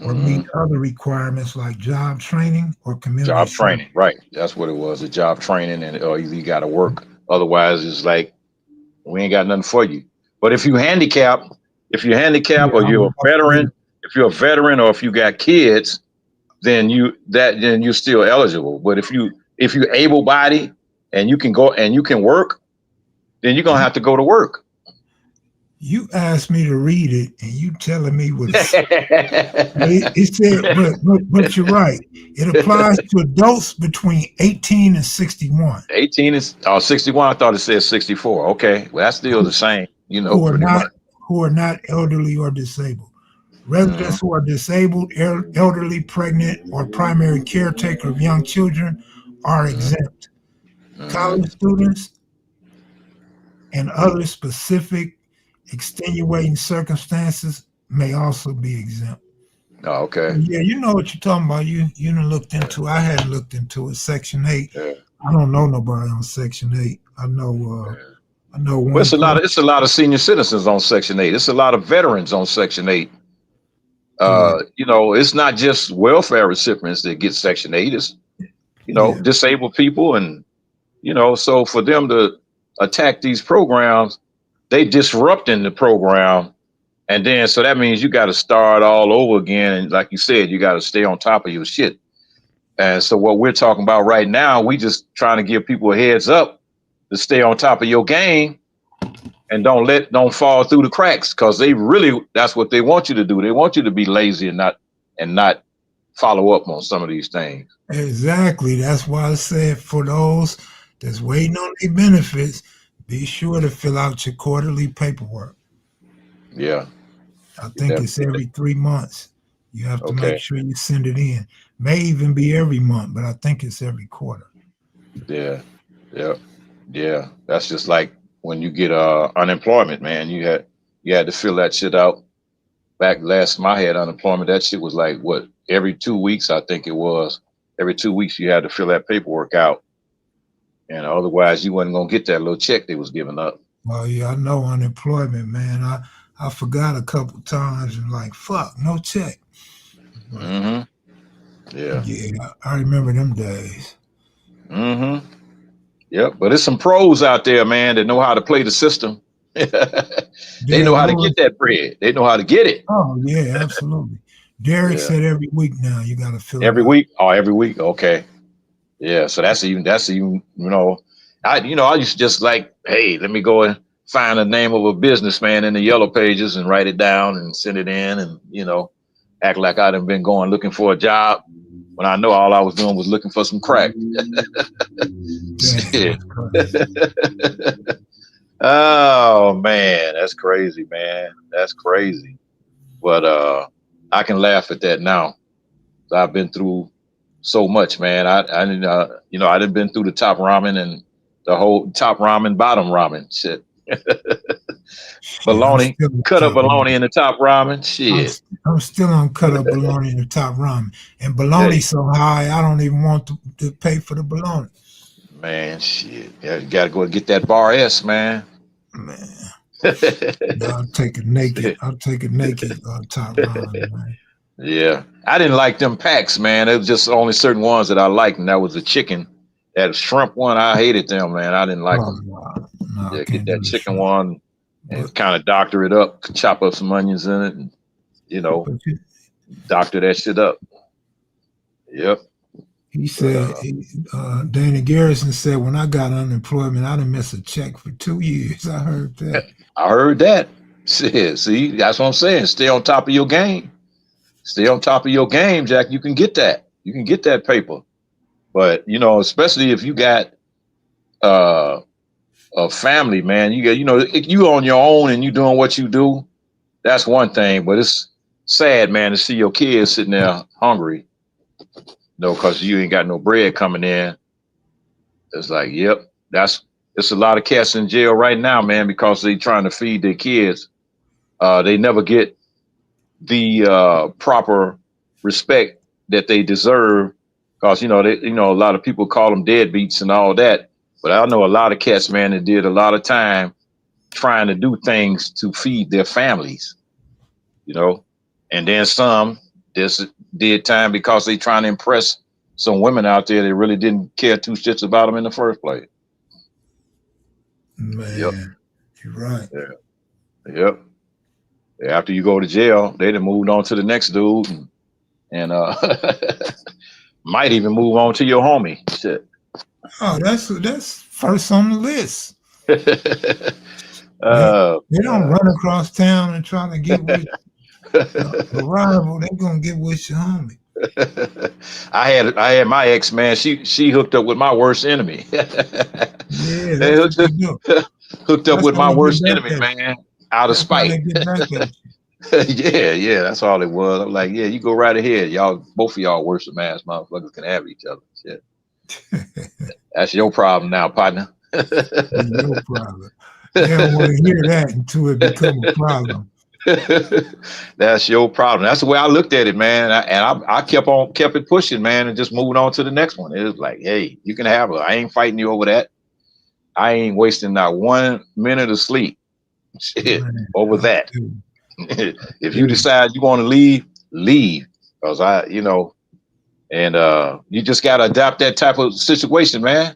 Speaker 2: or meet
Speaker 1: Mhm.
Speaker 2: other requirements like job training or community
Speaker 1: Job
Speaker 2: service.
Speaker 1: training, right? That's what it was. A job training, and or you got to work. Otherwise, it's like we ain't got nothing for you. But if you're handicapped,
Speaker 2: Yeah,
Speaker 1: or
Speaker 2: I
Speaker 1: you're
Speaker 2: was
Speaker 1: a
Speaker 2: about to read.
Speaker 1: veteran, if you're a veteran, or if you got kids, then you're still eligible. But if you're able bodied and you can go and you can work, then you're gonna have to go to work.
Speaker 2: You asked me to read it, and you telling me what it's. It said, but you're right. It applies to adults between 18 and 61
Speaker 1: 18 is 61. I thought it said 64. Okay, well that's still the same,
Speaker 2: who are
Speaker 1: pretty
Speaker 2: not
Speaker 1: much.
Speaker 2: who are not elderly or disabled.
Speaker 1: Hmm.
Speaker 2: Residents who are disabled, elderly, pregnant, or primary caretaker of young children are
Speaker 1: Hmm.
Speaker 2: exempt.
Speaker 1: Hmm.
Speaker 2: College students and other specific extenuating circumstances may also be exempt.
Speaker 1: Oh, okay.
Speaker 2: Yeah, you know what you're talking about. You done looked into. I hadn't looked into it. Section 8.
Speaker 1: Yeah.
Speaker 2: I don't know nobody on Section 8. I know.
Speaker 1: Yeah.
Speaker 2: I know
Speaker 1: Well,
Speaker 2: one person.
Speaker 1: it's a lot of senior citizens on Section 8. It's a lot of veterans on Section 8.
Speaker 2: Yeah,
Speaker 1: It's not just welfare recipients that get Section 8. It's
Speaker 2: yeah.
Speaker 1: disabled people, and so for them to attack these programs, they disrupting the program, and then so that means you got to start all over again. And like you said, you got to stay on top of your shit. And so what we're talking about right now, we just trying to give people a heads up to stay on top of your game and don't fall through the cracks, because that's what they want you to do. They want you to be lazy and not follow up on some of these things.
Speaker 2: Exactly. That's why I said for those that's waiting on their benefits, be sure to fill out your quarterly paperwork.
Speaker 1: Yeah.
Speaker 2: I think it's every 3 months. You have to make
Speaker 1: Okay.
Speaker 2: sure you send it in. May even be every month, but I think it's every quarter.
Speaker 1: Yeah. Yeah. Yeah. That's just like when you get unemployment, man. You had to fill that shit out. Back last time I had unemployment, that shit was like what, every 2 weeks, I think it was. Every 2 weeks you had to fill that paperwork out. And otherwise you wasn't gonna get that little check they was giving up.
Speaker 2: Well, yeah, I know unemployment, man. I forgot a couple times and like, fuck, no check. But
Speaker 1: Hmm. Yeah.
Speaker 2: yeah, I remember them days.
Speaker 1: Hmm. Yep. But there's some pros out there, man, that know how to play the system. They know
Speaker 2: Derek
Speaker 1: how to get
Speaker 2: Lewis.
Speaker 1: that bread. They know how to get it.
Speaker 2: Oh yeah, absolutely. Derek
Speaker 1: Yeah.
Speaker 2: said every week now you got to fill it
Speaker 1: Every
Speaker 2: out.
Speaker 1: week. Oh, every week. Okay. Yeah. So that's even, I used to just like, hey, let me go and find the name of a businessman in the yellow pages and write it down and send it in, and act like I done been going looking for a job when I know all I was doing was looking for some crack.
Speaker 2: Damn,
Speaker 1: Shit.
Speaker 2: that's crazy.
Speaker 1: Oh man, that's crazy, man. That's crazy. But I can laugh at that now. I've been through so much, man. I didn't, I done been through the top ramen and the whole top ramen, bottom ramen shit.
Speaker 2: Shit, I'm
Speaker 1: Bologna,
Speaker 2: still on
Speaker 1: cut up
Speaker 2: top
Speaker 1: bologna
Speaker 2: ramen.
Speaker 1: in the top ramen. Shit,
Speaker 2: I'm still on cut up bologna in the top ramen, and bologna
Speaker 1: hey,
Speaker 2: so high I don't even want to pay for the bologna.
Speaker 1: man, shit. Yeah, you gotta go and get that bar S, man.
Speaker 2: Man, no, I'll take a naked top ramen, man.
Speaker 1: Yeah, I didn't like them packs, man. It was just only certain ones that I liked, and that was the chicken. That shrimp one, I hated them, man. I didn't like
Speaker 2: Oh
Speaker 1: them.
Speaker 2: no, no, I
Speaker 1: Yeah, get
Speaker 2: can't do
Speaker 1: that
Speaker 2: the
Speaker 1: chicken
Speaker 2: shrimp.
Speaker 1: one
Speaker 2: But
Speaker 1: and kind of doctor it up, chop up some onions in it, and you know,
Speaker 2: but
Speaker 1: doctor that shit up. Yep.
Speaker 2: he
Speaker 1: But
Speaker 2: said, Danny Garrison said, when I got unemployment, I didn't miss a check for 2 years. I heard that.
Speaker 1: I heard that. Shit, see, that's what I'm saying. Stay on top of your game. Stay on top of your game, Jack. You can get that. You can get that paper. But you know, especially if you got uh, a family, man, you got if you on your own and you doing what you do. That's one thing, but it's sad, man, to see your kids sitting there hungry, because you ain't got no bread coming in. It's like, yep, it's a lot of cats in jail right now, man, because they trying to feed their kids. They never get the proper respect that they deserve, because a lot of people call them deadbeats and all that. But I know a lot of cats, man, that did a lot of time trying to do things to feed their families, and then some just did time because they trying to impress some women out there that really didn't care two shits about them in the first place. Yep.
Speaker 2: Man, you're right.
Speaker 1: Yeah. Yep. After you go to jail, they done moved on to the next dude, and might even move on to your homie. Shit.
Speaker 2: Oh, that's first on the list. They,
Speaker 1: uh,
Speaker 2: they don't run across town and try to get with the rival. They gonna get with your homie.
Speaker 1: I had my ex, man. She hooked up with my worst enemy.
Speaker 2: Yeah,
Speaker 1: They
Speaker 2: that's what they do.
Speaker 1: hooked up
Speaker 2: That's
Speaker 1: with
Speaker 2: how
Speaker 1: my
Speaker 2: they get
Speaker 1: worst
Speaker 2: back
Speaker 1: enemy,
Speaker 2: at you.
Speaker 1: man. Out of
Speaker 2: That's how
Speaker 1: spite.
Speaker 2: they get back at you.
Speaker 1: Yeah, that's all it was. I'm like, yeah, you go right ahead. Y'all, both of y'all worse than ass motherfuckers can have each other. Shit. That's your problem now, partner.
Speaker 2: No problem. They don't want to hear that until it become a problem.
Speaker 1: That's your problem. That's the way I looked at it, man. I kept it pushing, man, and just moving on to the next one. It was like, hey, you can have her. I ain't fighting you over that. I ain't wasting not 1 minute of sleep. Shit,
Speaker 2: Man,
Speaker 1: over
Speaker 2: I
Speaker 1: that.
Speaker 2: do.
Speaker 1: If you
Speaker 2: do.
Speaker 1: decide you want to leave, leave. Because and you just gotta adapt that type of situation, man.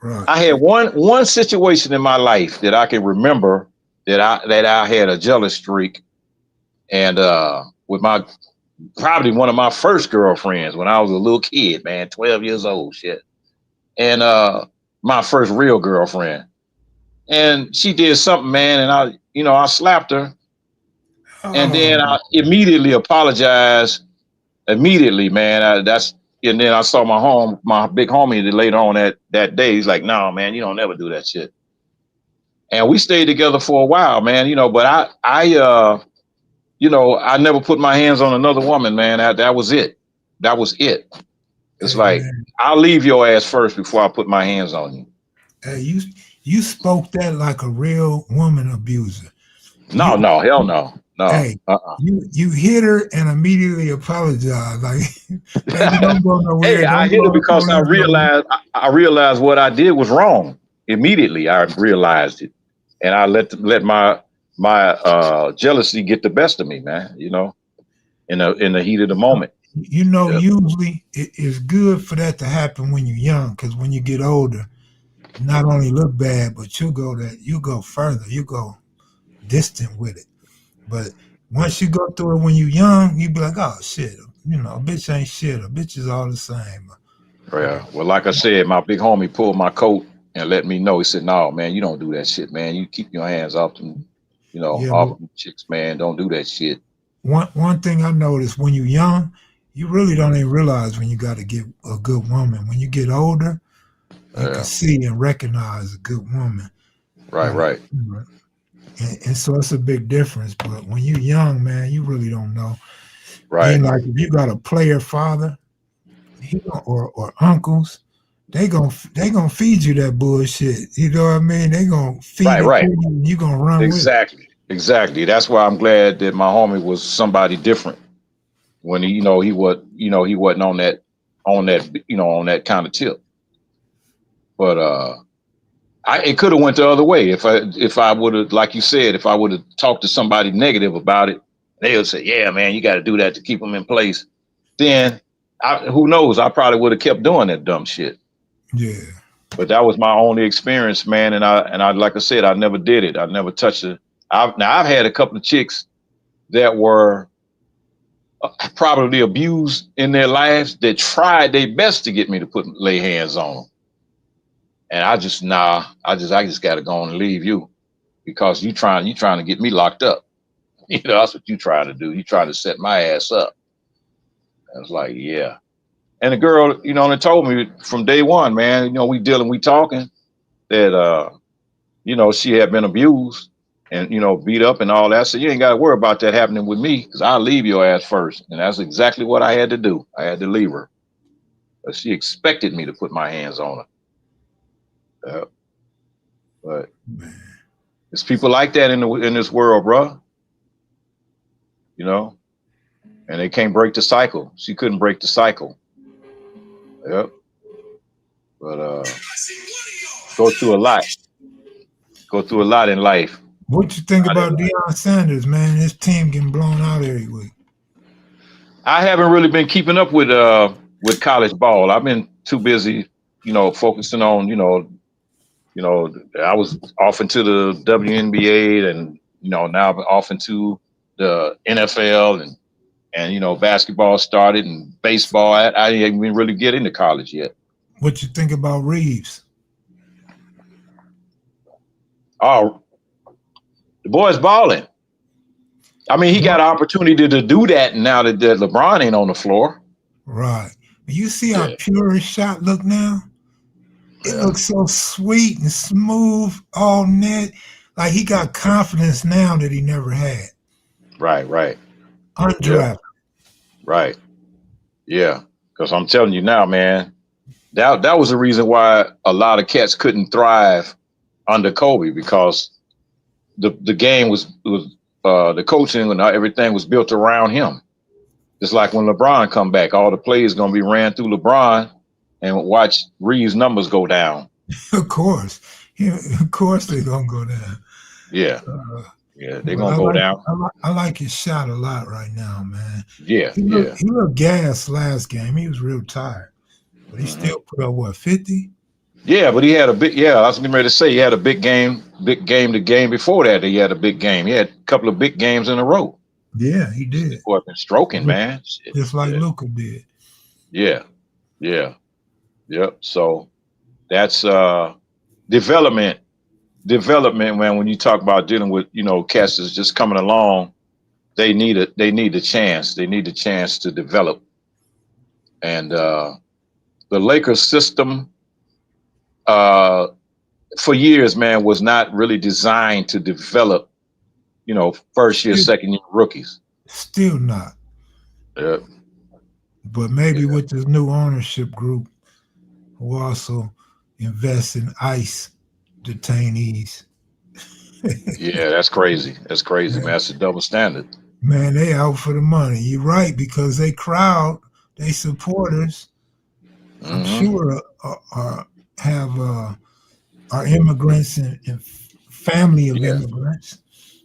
Speaker 2: Right.
Speaker 1: I had one situation in my life that I can remember that I had a jealous streak, and with my probably one of my first girlfriends when I was a little kid, man, 12 years old, shit. And my first real girlfriend. And she did something, man, and I slapped her, and then
Speaker 2: Oh,
Speaker 1: I immediately apologized. Immediately, man. And then I saw my big homie that later on that day. He's like, "No, man, you don't never do that shit." And we stayed together for a while, man. But I never put my hands on another woman, man. That was it. That was it. It's
Speaker 2: hey
Speaker 1: like,
Speaker 2: man.
Speaker 1: I'll leave your ass first before I put my hands on you.
Speaker 2: Hey, you spoke that like a real woman abuser.
Speaker 1: No,
Speaker 2: You
Speaker 1: no, hell no, no.
Speaker 2: hey, you hit her and immediately apologize. Like, baby, don't go
Speaker 1: Hey,
Speaker 2: nowhere.
Speaker 1: I
Speaker 2: Don't
Speaker 1: hit it
Speaker 2: go.
Speaker 1: because
Speaker 2: Don't leave me.
Speaker 1: I realized what I did was wrong. Immediately, I realized it, and I let my jealousy get the best of me, man. In the heat of the moment. Yeah.
Speaker 2: Usually it's good for that to happen when you're young, because when you get older, you not only look bad, but you go further, you go distant with it. But once you go through it when you're young, you be like, oh shit, a bitch ain't shit. A bitch is all the same.
Speaker 1: Yeah. Well, like I said, my big homie pulled my coat and let me know. He said, "No, man, you don't do that shit, man. You keep your hands off them,
Speaker 2: Yeah,
Speaker 1: off
Speaker 2: but
Speaker 1: them chicks, man. Don't do that shit."
Speaker 2: one thing I noticed, when you're young, you really don't even realize when you got to get a good woman. When you get older, you can
Speaker 1: Yeah.
Speaker 2: see and recognize a good woman.
Speaker 1: Right.
Speaker 2: Like,
Speaker 1: Right.
Speaker 2: and so it's a big difference. But when you're young, man, you really don't know.
Speaker 1: Right.
Speaker 2: Then, like, if you got a player father, or uncles, they gonna feed you that bullshit. You know what I mean? They gonna feed
Speaker 1: Right.
Speaker 2: it to
Speaker 1: Right.
Speaker 2: you, and you gonna run with it.
Speaker 1: Exactly. Exactly. That's why I'm glad that my homie was somebody different when he wasn't on that kind of tip. But it could have went the other way if I would have, like you said, if I would have talked to somebody negative about it. They would say, "Yeah, man, you got to do that to keep them in place." Then, who knows? I probably would have kept doing that dumb shit.
Speaker 2: Yeah,
Speaker 1: But that was my only experience, man. And I like I said, I never did it. I never touched it. I've had a couple of chicks that were probably abused in their lives that tried their best to get me to lay hands on them. And I just got to go on and leave you, because you trying to get me locked up. That's what you trying to do. You trying to set my ass up. I was like, yeah. And the girl, you know, and told me from day one, man, you know, we talking that, you know, she had been abused and, you know, beat up and all that. So you ain't got to worry about that happening with me because I'll leave your ass first. And that's exactly what I had to do. I had to leave her. But she expected me to put my hands on her. But it's people like that in this world, bro. You know, and they can't break the cycle. She couldn't break the cycle. Yep. But go through a lot. Go through a lot in life.
Speaker 2: What you think about Deion Sanders, man? His team getting blown out every week.
Speaker 1: I haven't really been keeping up with college ball. I've been too busy, you know, focusing on, I was off into the WNBA and, you know, now I'm off into the NFL and you know, basketball started and baseball. I didn't even really get into college yet.
Speaker 2: What you think about Reeves?
Speaker 1: Oh, the boy's balling. I mean, he got an opportunity to do that now that LeBron ain't on the floor.
Speaker 2: Right. You see how pure his shot look now? It looks so sweet and smooth, all net. Like he got confidence now that he never had.
Speaker 1: Right.
Speaker 2: Undrafted.
Speaker 1: Yeah. Right. Yeah. Because I'm telling you now, man, that was the reason why a lot of cats couldn't thrive under Kobe because the game was the coaching and everything was built around him. It's like when LeBron come back, all the plays gonna be ran through LeBron, and watch Reeves' numbers go down.
Speaker 2: Of course, of course they're gonna go down.
Speaker 1: Yeah, they're gonna go down.
Speaker 2: I like his shot a lot right now, man.
Speaker 1: Yeah,
Speaker 2: he looked gassed last game. He was real tired, but he still put up what 50.
Speaker 1: Yeah, but he had a big. Yeah, I was getting ready to say he had a big game. Big game. The game before that, he had a big game. He had a couple of big games in a row.
Speaker 2: Yeah, he did.
Speaker 1: Boy, been stroking, man.
Speaker 2: Just like Luka did.
Speaker 1: Yeah. Yep. So that's development, man. When you talk about dealing with, you know, cats that's just coming along, they need a chance. They need a chance to develop. And the Lakers system, for years, man, was not really designed to develop, you know, first year, second year rookies.
Speaker 2: Still not.
Speaker 1: Yeah.
Speaker 2: But maybe with this new ownership group who also invest in ICE detainees.
Speaker 1: Yeah, that's crazy. That's crazy, man. That's a double standard.
Speaker 2: Man, they out for the money. You're right, because they crowd, they supporters, I'm sure are immigrants and family of immigrants.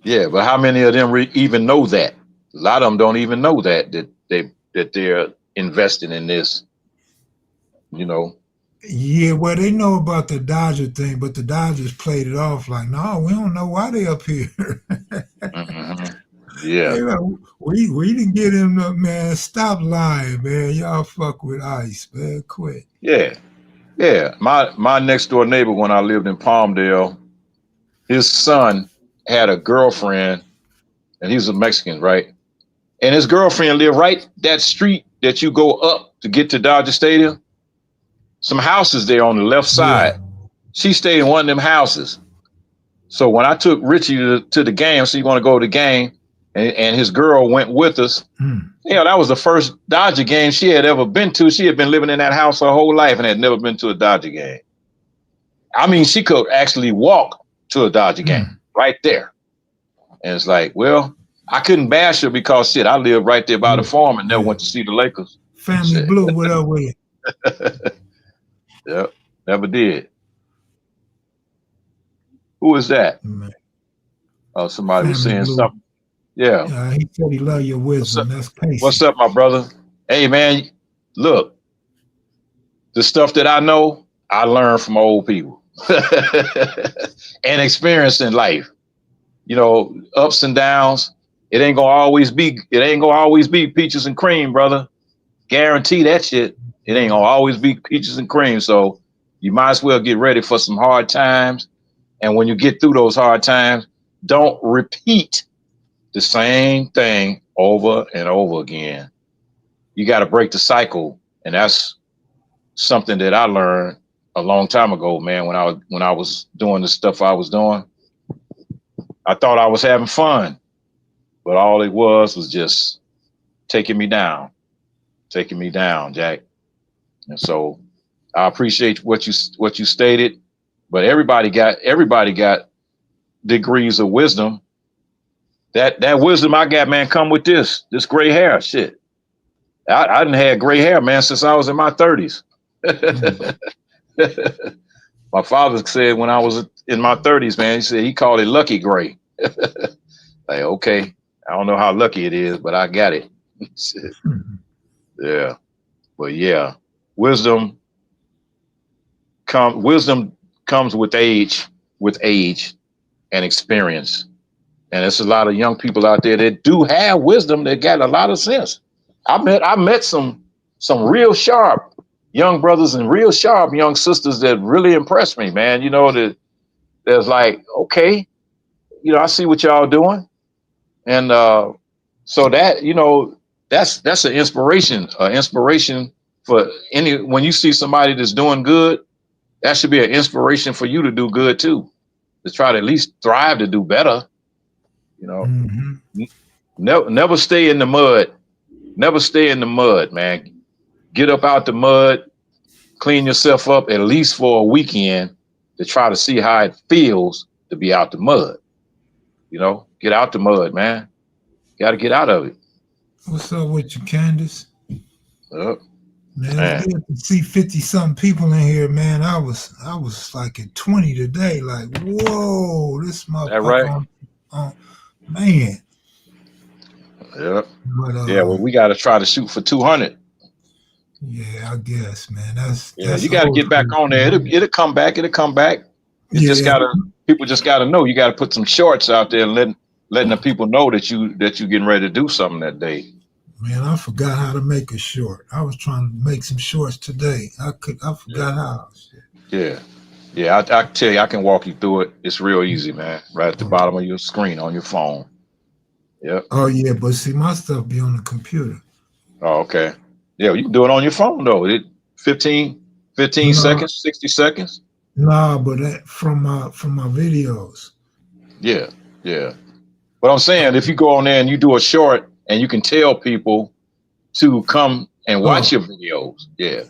Speaker 1: Yeah, but how many of them even know that? A lot of them don't even know that they're investing in this, you know.
Speaker 2: Yeah, well, they know about the Dodger thing, but the Dodgers played it off like, no, we don't know why they up here.
Speaker 1: Yeah.
Speaker 2: You know, we didn't get him up, man. Stop lying, man. Y'all fuck with ICE, man. Quit.
Speaker 1: Yeah. My next door neighbor when I lived in Palmdale, his son had a girlfriend, and he's a Mexican, right? And his girlfriend lived right that street that you go up to get to Dodger Stadium. Some houses there on the left side. She stayed in one of them houses. So when I took Richie to the game, so you want to go to the game, and his girl went with us. You know, that was the first Dodger game she had ever been to. She had been living in that house her whole life and had never been to a Dodger game. I mean, she could actually walk to a Dodger game right there. And it's like, well, I couldn't bash her because shit, I lived right there by the farm and never went to see the Lakers.
Speaker 2: Family Blue, what up with you?
Speaker 1: Yep, never did. Who is that? Oh, somebody was saying something. Yeah.
Speaker 2: He said he loved your wisdom. That's Casey.
Speaker 1: What's up, my brother? Hey, man, look, the stuff that I know, I learned from old people and experience in life. You know, ups and downs. It ain't gonna always be peaches and cream, brother. Guarantee that shit. It ain't gonna always be peaches and cream. So you might as well get ready for some hard times. And when you get through those hard times, don't repeat the same thing over and over again. You got to break the cycle And that's something that I learned a long time ago, man. When I was doing the stuff I was doing, I thought I was having fun, but all it was just taking me down, Jack. And so I appreciate what you stated, but everybody got degrees of wisdom. That wisdom I got, man, come with this gray hair. Shit. I didn't have gray hair, man, since I was in my 30s. My father said when I was in my 30s, man, he called it lucky gray. Like, okay, I don't know how lucky it is, but I got it. Yeah. But yeah, wisdom comes with age and experience. And there's a lot of young people out there that do have wisdom, that got a lot of sense. I met some real sharp young brothers and real sharp young sisters that really impressed me, man. You know, that there's like, okay, you know, I see what y'all doing. And so that, you know, that's an inspiration for when you see somebody that's doing good, that should be an inspiration for you to do good too, to try to at least thrive, to do better. You know, never stay in the mud. Never stay in the mud, man. Get up out the mud, clean yourself up at least for a weekend to try to see how it feels to be out the mud. You know, get out the mud, man. Got to get out of it.
Speaker 2: What's up with you, Candace?
Speaker 1: Man,
Speaker 2: it's good to see 50-something people in here, man. I was like at 20 today. Like, whoa, this motherfucker.
Speaker 1: That right?
Speaker 2: Man.
Speaker 1: Yep. Yeah, well, we got to try to shoot for 200.
Speaker 2: Yeah, I guess, man. That's
Speaker 1: you got to get back on there. It'll come back. It'll come back. People just got to know. You got to put some shorts out there and letting the people know that you getting ready to do something that day.
Speaker 2: Man, I forgot how to make a short. I was trying to make some shorts today. I forgot how.
Speaker 1: Yeah. I tell you, I can walk you through it. It's real easy, man. Right at the bottom of your screen on your phone. Yep.
Speaker 2: Oh yeah, but see, my stuff be on the computer.
Speaker 1: Oh, okay. Yeah, you can do it on your phone though. 15 seconds, 60 seconds.
Speaker 2: Nah, but from my videos.
Speaker 1: Yeah. But I'm saying, if you go on there and you do a short, and you can tell people to come and watch your videos. Yeah.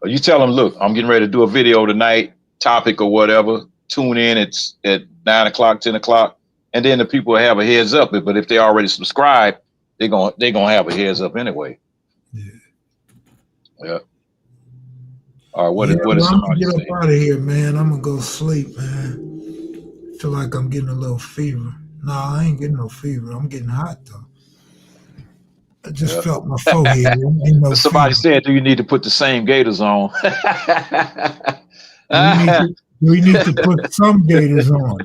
Speaker 1: Or you tell them, look, I'm getting ready to do a video tonight, topic or whatever. Tune in at 9 o'clock, 10 o'clock. And then the people have a heads up. But if they already subscribed, they're gonna have a heads up anyway. Yeah. All right. What is somebody saying?
Speaker 2: Get up out of here, man. I'm gonna go sleep, man. Feel like I'm getting a little fever. No, I ain't getting no fever. I'm getting hot though. I just felt my forehead.
Speaker 1: Somebody said, "Do you need to put the same gaiters on?"
Speaker 2: we need to put some gaiters on.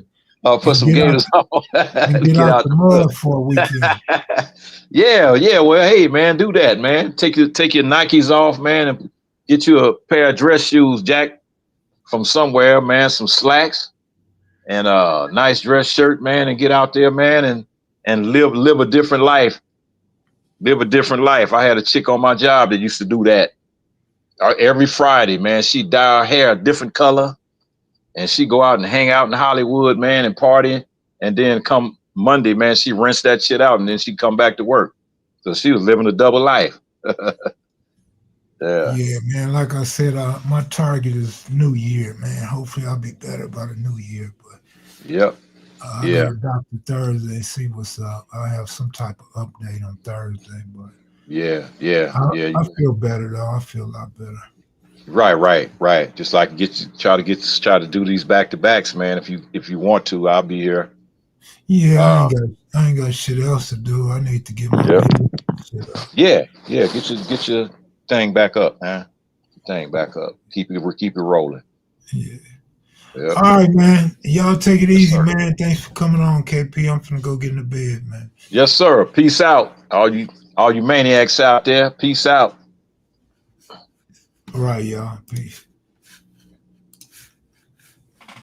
Speaker 1: Oh, put some gaiters on.
Speaker 2: And get out the mud for a weekend.
Speaker 1: Yeah. Well, hey, man, do that, man. Take your Nikes off, man, and get you a pair of dress shoes, Jack, from somewhere, man. Some slacks and a nice dress shirt, man, and get out there, man, and live a different life. Live a different life. I had a chick on my job that used to do that every Friday, man. She dye her hair a different color, and she go out and hang out in Hollywood, man, and party. And then come Monday, man, she rinse that shit out, and then she come back to work. So she was living a double life.
Speaker 2: Yeah, man. Like I said, my target is New Year, man. Hopefully, I'll be better by the New Year. But
Speaker 1: yep.
Speaker 2: I go to doctor Thursday, see what's up. I have some type of update on Thursday, but I feel better though. I feel a lot better.
Speaker 1: Right. Just like try to do these back to backs, man. If you want to, I'll be here.
Speaker 2: Yeah, I ain't got shit else to do. I need to get my shit up.
Speaker 1: Yeah. Get your thing back up, man. Thing back up. Keep it rolling.
Speaker 2: Yeah. All right, man. Y'all take it easy, man. Thanks for coming on, KP. I'm finna go get in the bed, man.
Speaker 1: Yes, sir. Peace out. All you maniacs out there. Peace out.
Speaker 2: All right, y'all. Peace.